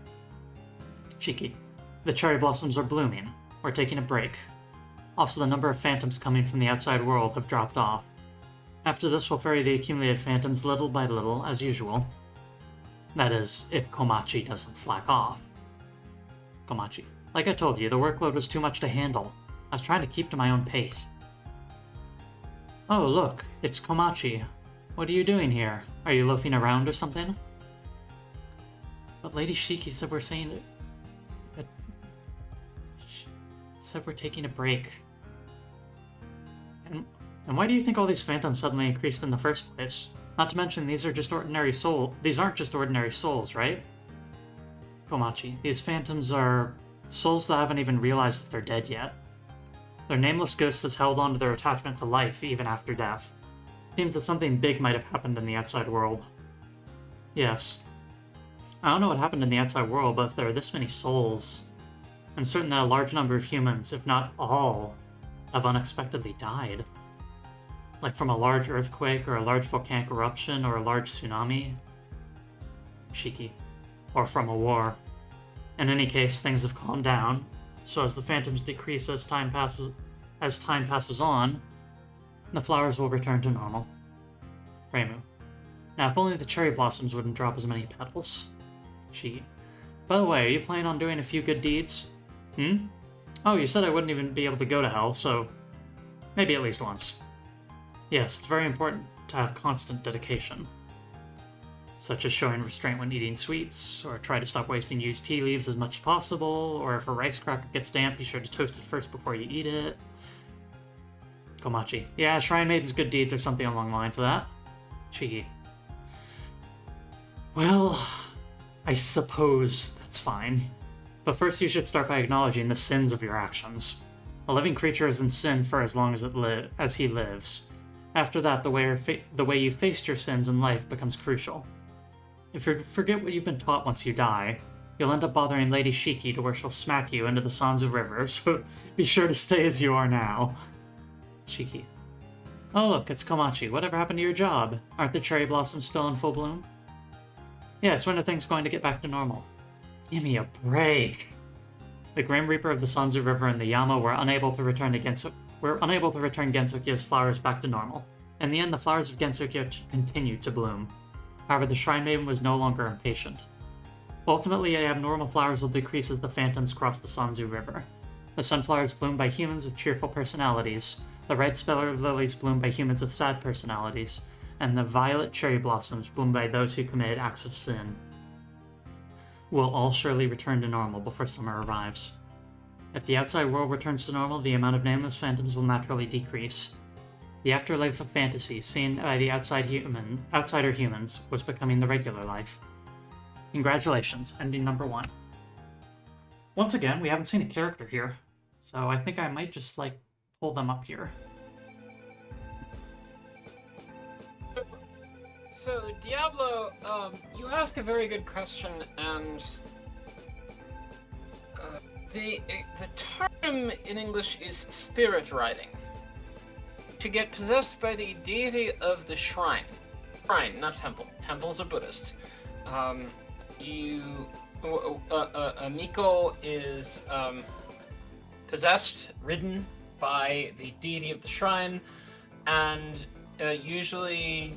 Shiki. The cherry blossoms are blooming. We're taking a break. Also, the number of phantoms coming from the outside world have dropped off. After this, we'll ferry the accumulated phantoms little by little, as usual. That is, if Komachi doesn't slack off. Komachi. Like I told you, the workload was too much to handle. I was trying to keep to my own pace. Oh, look, it's Komachi. What are you doing here? Are you loafing around or something? But Lady Shiki said we're saying... said we're taking a break. And why do you think all these phantoms suddenly increased in the first place? Not to mention, these aren't just ordinary souls, right? Komachi, these phantoms are souls that haven't even realized that they're dead yet. Their nameless ghosts has held on to their attachment to life even after death. Seems that something big might have happened in the outside world. Yes. I don't know what happened in the outside world, but if there are this many souls, I'm certain that a large number of humans, if not all, have unexpectedly died. Like from a large earthquake, or a large volcanic eruption, or a large tsunami. Shiki. Or from a war. In any case, things have calmed down, so as the phantoms decrease as time passes on, the flowers will return to normal. Reimu. Now, if only the cherry blossoms wouldn't drop as many petals. Shiki. By the way, are you planning on doing a few good deeds? Oh, you said I wouldn't even be able to go to hell, so maybe at least once. Yes, it's very important to have constant dedication. Such as showing restraint when eating sweets, or try to stop wasting used tea leaves as much as possible, or if a rice cracker gets damp, be sure to toast it first before you eat it. Komachi. Yeah, Shrine Maiden's good deeds or something along the lines of that. Shiki. Well, I suppose that's fine. But first you should start by acknowledging the sins of your actions. A living creature is in sin for as long as he lives. After that, the way you faced your sins in life becomes crucial. If you forget what you've been taught once you die, you'll end up bothering Lady Shiki to where she'll smack you into the Sanzu River, so be sure to stay as you are now. Shiki. Oh look, it's Komachi. Whatever happened to your job? Aren't the cherry blossoms still in full bloom? Yes, when are things going to get back to normal? Give me a break. The Grim Reaper of the Sanzu River and the Yama were unable to return Gensokyo's flowers back to normal. In the end, the flowers of Gensokyo continued to bloom. However, the Shrine Maiden was no longer impatient. Ultimately, the abnormal flowers will decrease as the phantoms cross the Sanzu River. The sunflowers bloom by humans with cheerful personalities, the red speller lilies bloom by humans with sad personalities, and the violet cherry blossoms bloom by those who committed acts of sin. We'll all surely return to normal before summer arrives. If the outside world returns to normal, the amount of nameless phantoms will naturally decrease. The afterlife of fantasy seen by the outsider humans was becoming the regular life. Congratulations, ending number 1. Once again, we haven't seen a character here, so I think I might just, pull them up here. So, Diablo, you ask a very good question, and the term in English is spirit riding. To get possessed by the deity of the shrine. Shrine, not temple. Temples are Buddhist. Miko is possessed, ridden by the deity of the shrine, and usually,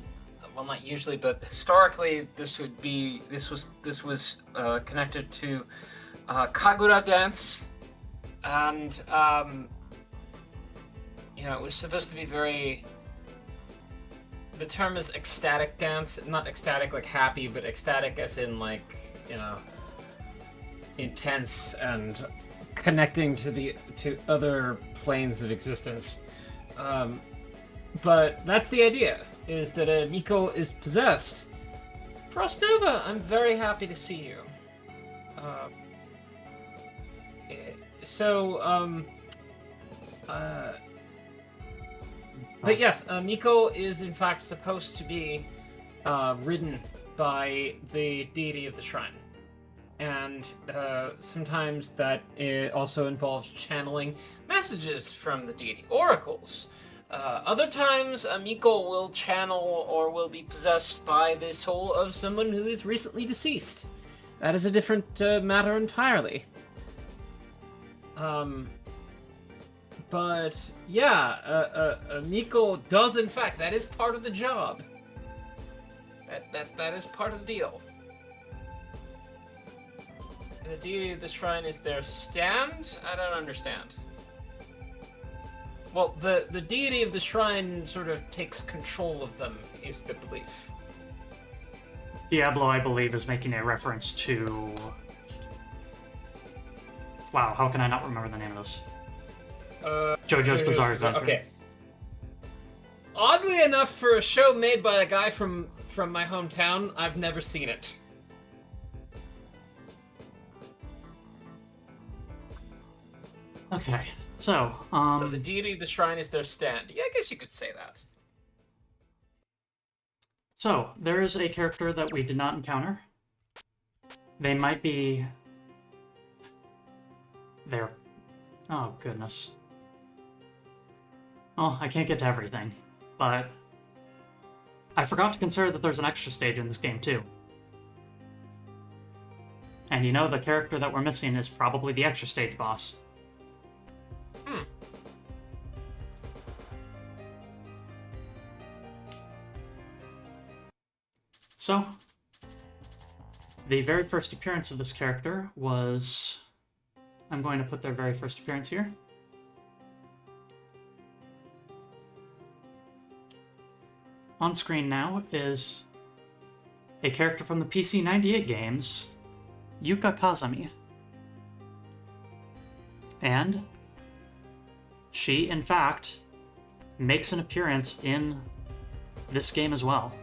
well, not usually, but historically, this was connected to Kagura dance, and it was supposed to be very. The term is ecstatic dance, not ecstatic like happy, but ecstatic as in intense and connecting to other planes of existence. But that's the idea, is that Miko is possessed. Frostnova, I'm very happy to see you. But yes, Miko is in fact supposed to be ridden by the deity of the shrine. And sometimes that also involves channeling messages from the deity, oracles. Other times, Miko will channel or will be possessed by the soul of someone who is recently deceased. That is a different matter entirely. But yeah, Miko does in fact. That is part of the job. That is part of the deal. The deity of the shrine is their stand? I don't understand. Well, the deity of the shrine sort of takes control of them, is the belief. Diablo, I believe, is making a reference to... Wow, how can I not remember the name of this? JoJo's Bizarre Adventure. Okay. Oddly enough, for a show made by a guy from my hometown, I've never seen it. Okay, so, So the deity of the shrine is their stand. Yeah, I guess you could say that. So, there is a character that we did not encounter. They might be... there. Oh, goodness. Oh, I can't get to everything, but... I forgot to consider that there's an extra stage in this game, too. And you know, the character that we're missing is probably the extra stage boss. So, the very first appearance of this character was... I'm going to put their very first appearance here. On screen now is a character from the PC-98 games, Yuuka Kazami. And she, in fact, makes an appearance in this game as well.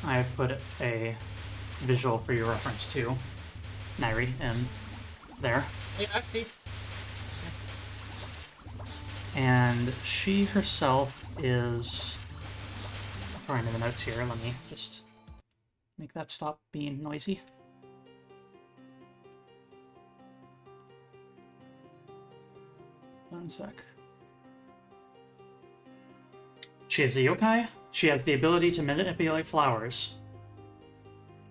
I have put a visual for your reference to Nyri in there. Yeah, I see. And she herself is... According to the notes here, let me just make that stop being noisy. One sec. She is a yokai. She has the ability to manipulate flowers.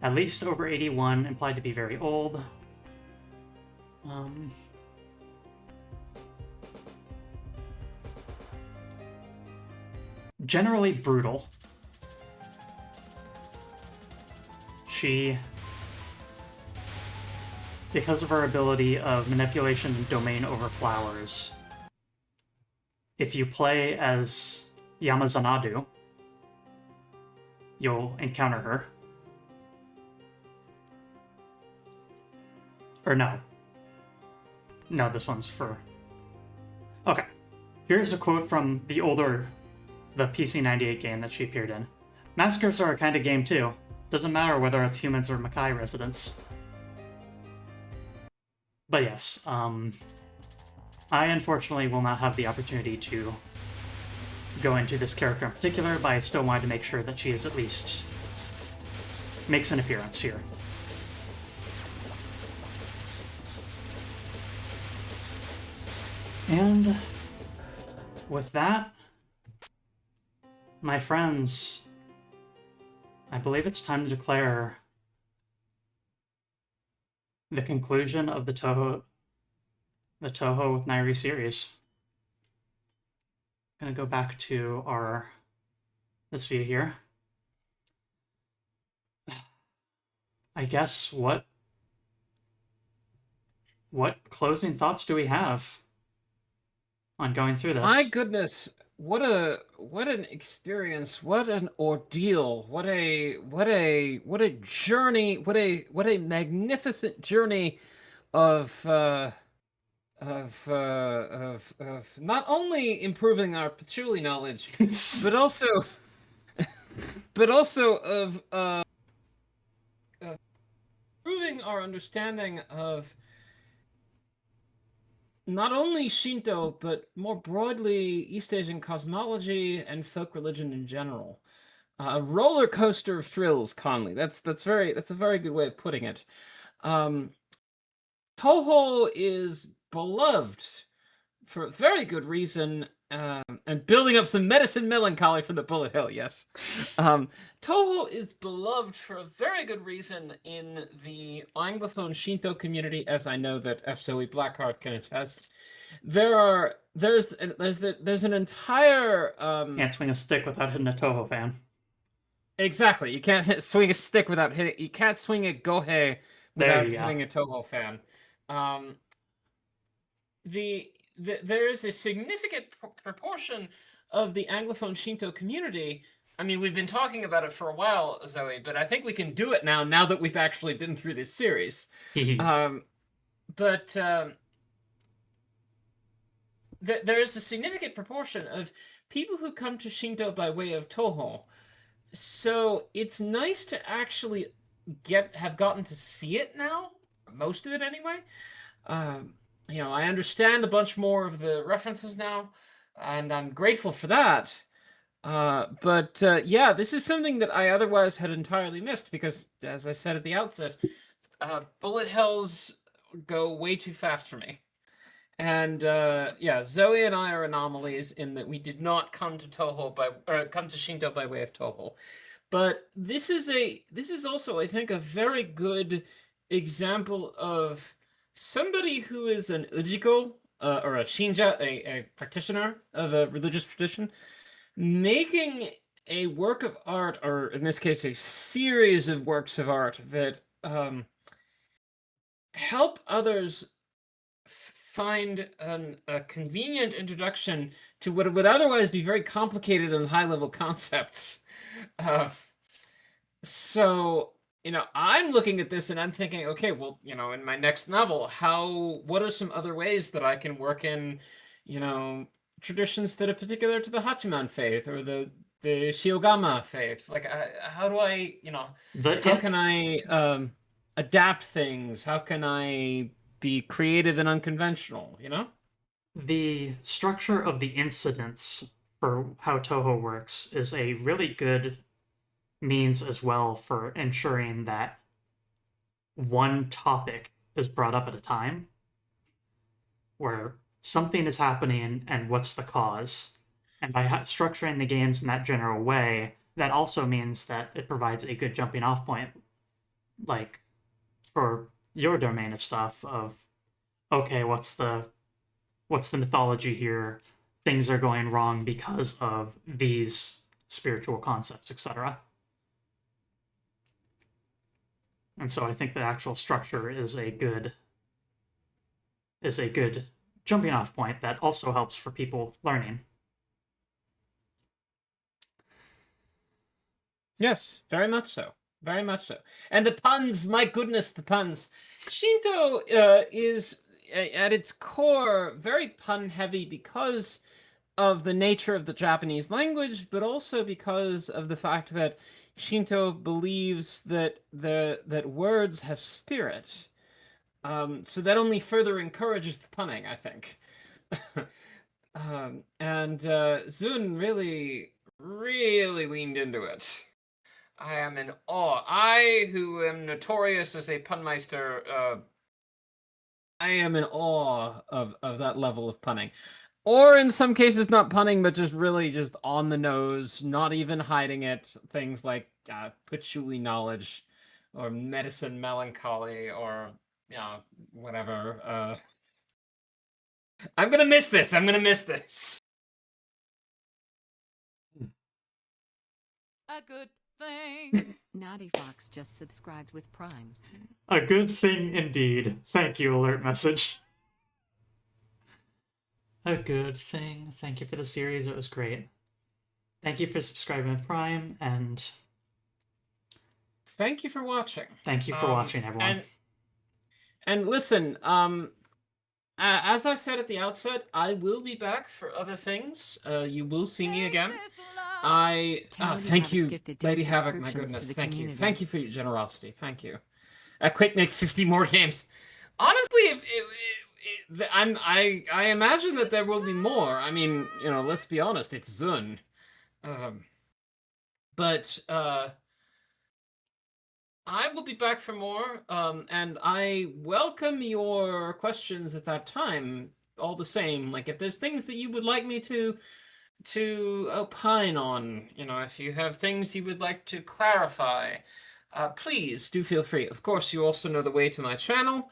At least over 81, implied to be very old. Generally brutal. She, because of her ability of manipulation and domain over flowers, if you play as Yamazanadu, you'll encounter her. Or no. No, this one's for... Okay. Here's a quote from the PC-98 game that she appeared in. Massacres are a kind of game too. Doesn't matter whether it's humans or Makai residents. But yes, I unfortunately will not have the opportunity to go into this character in particular, but I still wanted to make sure that she is at least makes an appearance here. And with that, my friends, I believe it's time to declare the conclusion of the Touhou with Nyri series. I'm gonna go back to this view here. I guess what closing thoughts do we have on going through this? My goodness, what an experience, what an ordeal, what a journey, what a magnificent journey of not only improving our patchouli knowledge, but also of improving our understanding of not only Shinto, but more broadly East Asian cosmology and folk religion in general. A roller coaster of thrills, Conley. That's a very good way of putting it. Touhou is beloved for a very good reason, and building up some medicine melancholy from the bullet hell, yes. Touhou is beloved for a very good reason in the Anglophone Shinto community, as I know that F. Zoe Blackheart can attest. There's an entire can't swing a stick without hitting a Touhou fan. Exactly. You can't swing a stick without hitting. You can't swing a gohei There without you go. hitting a Touhou fan. There is a significant proportion of the Anglophone Shinto community. I mean, we've been talking about it for a while, Zoe, but I think we can do it now that we've actually been through this series. There is a significant proportion of people who come to Shinto by way of Touhou. So it's nice to actually have gotten to see it now, most of it anyway. I understand a bunch more of the references now, and I'm grateful for that. Yeah, this is something that I otherwise had entirely missed because, as I said at the outset, bullet hells go way too fast for me. And yeah, Zoe and I are anomalies in that we did not come to come to Shinto by way of Touhou. But this is also, I think, a very good example of somebody who is an ujiko or a shinja, a practitioner of a religious tradition, making a work of art, or in this case, a series of works of art that help others find a convenient introduction to what would otherwise be very complicated and high-level concepts. So, I'm looking at this and I'm thinking, okay, well, in my next novel, what are some other ways that I can work in, traditions that are particular to the Hachiman faith or the Shiogama faith? Like, how do I, how can I adapt things? How can I be creative and unconventional, The structure of the incidents for how Touhou works is a really good means as well for ensuring that one topic is brought up at a time, where something is happening and what's the cause. And by structuring the games in that general way, that also means that it provides a good jumping off point, like for your domain of stuff of, okay, what's the mythology here? Things are going wrong because of these spiritual concepts, etc. And so I think the actual structure is a good jumping off point that also helps for people learning. Yes, very much so. Very much so. And the puns, my goodness, the puns. Shinto is at its core very pun heavy because of the nature of the Japanese language, but also because of the fact that Shinto believes that words have spirit. So that only further encourages the punning, I think. And Zun really leaned into it. I am in awe. I, who am notorious as a punmeister, I am in awe of that level of punning. Or in some cases, not punning, but just really just on the nose, not even hiding it. Things like patchouli knowledge, or medicine melancholy, or whatever. I'm gonna miss this. A good thing. Naughty Fox just subscribed with Prime. A good thing indeed. Thank you, alert message. A good thing. Thank you for the series. It was great. Thank you for subscribing with Prime, and thank you for watching. Thank you for watching, everyone. And listen, as I said at the outset, I will be back for other things. You will see me again. Thank you, Lady Havoc. My goodness, thank you. Thank you for your generosity. Thank you. Quick, make 50 more games. Honestly, I imagine that there will be more. I mean, let's be honest, it's Zun. But I will be back for more, and I welcome your questions at that time, all the same. Like, if there's things that you would like me to opine on, if you have things you would like to clarify, please do feel free. Of course, you also know the way to my channel,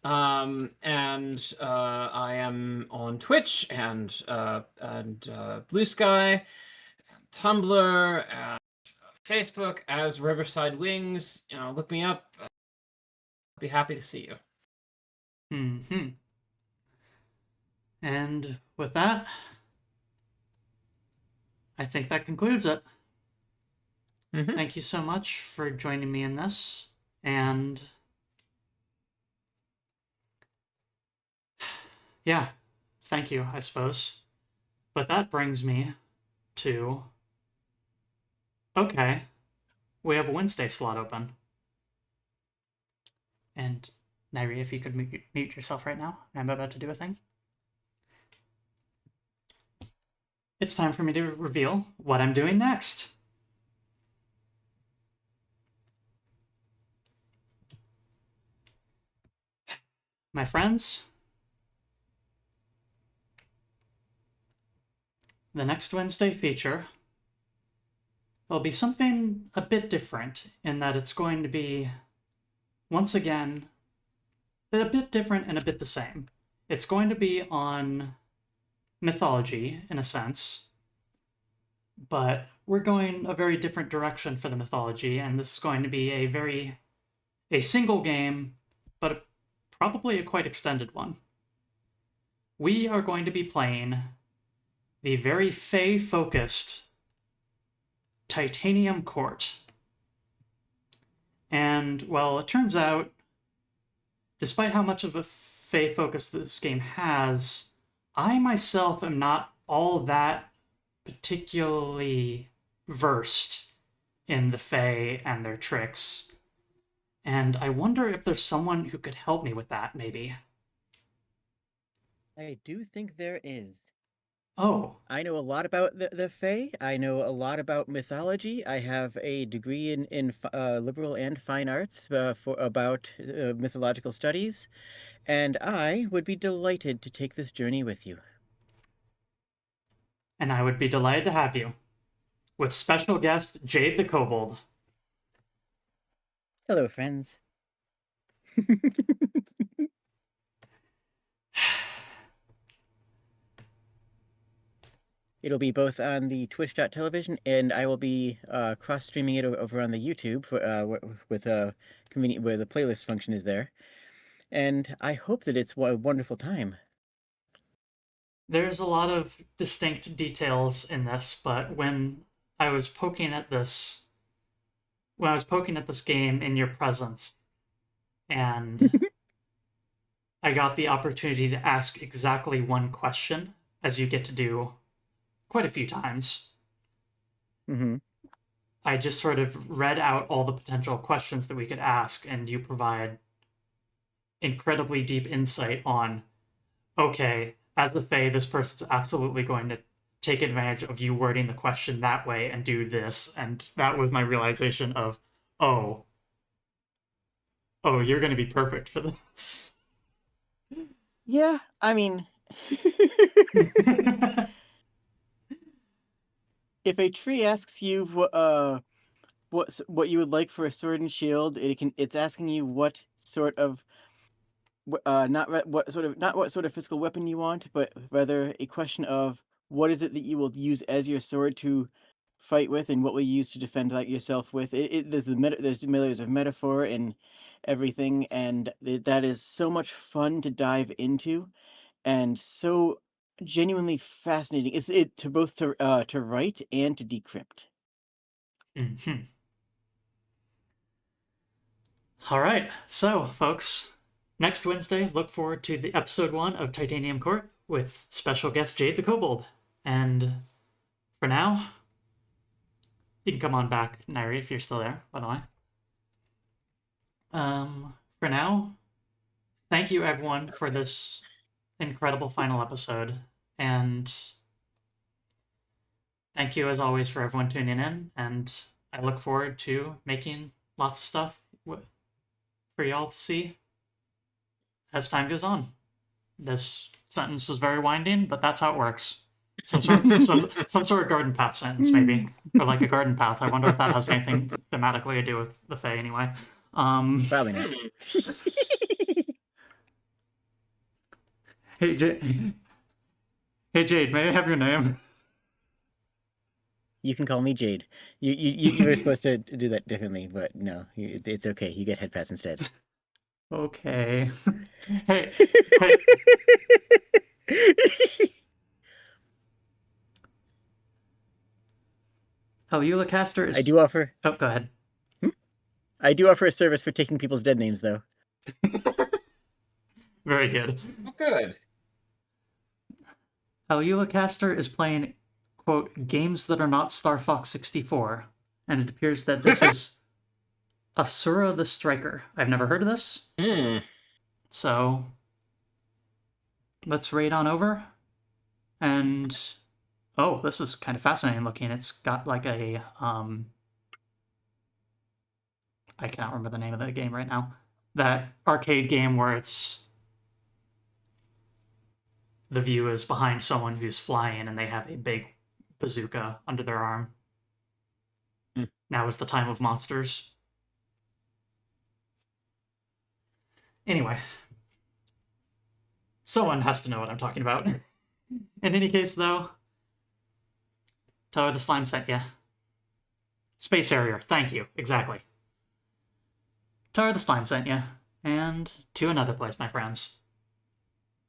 and I am on Twitch and Blue Sky, Tumblr, and Facebook as Riverside Wings. Look me up. Be happy to see you. Hmm. And with that, I think that concludes it. Mhm. Thank you so much for joining me in this, and yeah, thank you, I suppose. But that brings me to okay, we have a Wednesday slot open. And Nyri, if you could mute yourself right now, I'm about to do a thing. It's time for me to reveal what I'm doing next. My friends, the next Wednesday feature will be something a bit different in that it's going to be, once again, a bit different and a bit the same. It's going to be on mythology, in a sense, but we're going a very different direction for the mythology, and this is going to be a single game, but probably a quite extended one. We are going to be playing the very Fae-focused Titanium Court. And, well, it turns out, despite how much of a Fae focus this game has, I myself am not all that particularly versed in the Fae and their tricks. And I wonder if there's someone who could help me with that, maybe. I do think there is. Oh, I know a lot about the Fae. I know a lot about mythology. I have a degree in liberal and fine arts about mythological studies, and I would be delighted to take this journey with you. and I would be delighted to have you. With special guest Jade the Kobold. Hello, friends. It'll be both on the Twitch.tv, and I will be cross-streaming it over on the YouTube with convenient where the playlist function is there. And I hope that it's a wonderful time. There's a lot of distinct details in this, but when I was poking at this game in your presence, and I got the opportunity to ask exactly one question, as you get to do quite a few times. Mm-hmm. I just sort of read out all the potential questions that we could ask, and you provide incredibly deep insight on, okay, as the Fae, this person's absolutely going to take advantage of you wording the question that way and do this. And that was my realization of, oh, you're going to be perfect for this. Yeah, I mean, if a tree asks you what you would like for a sword and shield, it's asking you what sort of not what sort of physical weapon you want, but rather a question of what is it that you will use as your sword to fight with, and what will you use to defend yourself with. There's there's layers of metaphor and everything, and that is so much fun to dive into, and so genuinely fascinating. It's it to both to write and to decrypt. Mm-hmm. All right, so folks, next Wednesday, look forward to the episode 1 of Titanium Court with special guest Jade the Kobold. And for now, you can come on back, Nyri, if you're still there, by the way. For now, thank you everyone for this incredible final episode, and thank you as always for everyone tuning in, and I look forward to making lots of stuff for y'all to see as time goes on. This sentence was very winding, but that's how it works. Some sort of garden path sentence, maybe, or like a garden path. I wonder if that has anything thematically to do with the Fae, anyway. Probably not. Hey Jade, may I have your name? You can call me Jade. You were supposed to do that differently, but no, it's okay. You get head pass instead. Okay. Hey, hey, Yuuka Caster is. I do offer. Oh, go ahead. I do offer a service for taking people's dead names, though. Very good. Oh, good. Yuuka Caster is playing, quote, games that are not Star Fox 64, and it appears that this is Asura the Striker. I've never heard of this, so let's raid on over. And oh, this is kind of fascinating looking. It's got like a I cannot remember the name of the game right now. That arcade game where it's the view is behind someone who's flying and they have a big bazooka under their arm. Now is the time of monsters. Anyway, someone has to know what I'm talking about. In any case, though, Touhou the Slime sent ya. Space Harrier, thank you, exactly. Touhou the Slime sent ya, and to another place, my friends.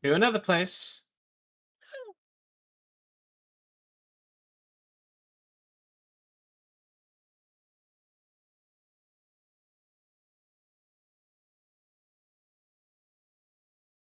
To another place.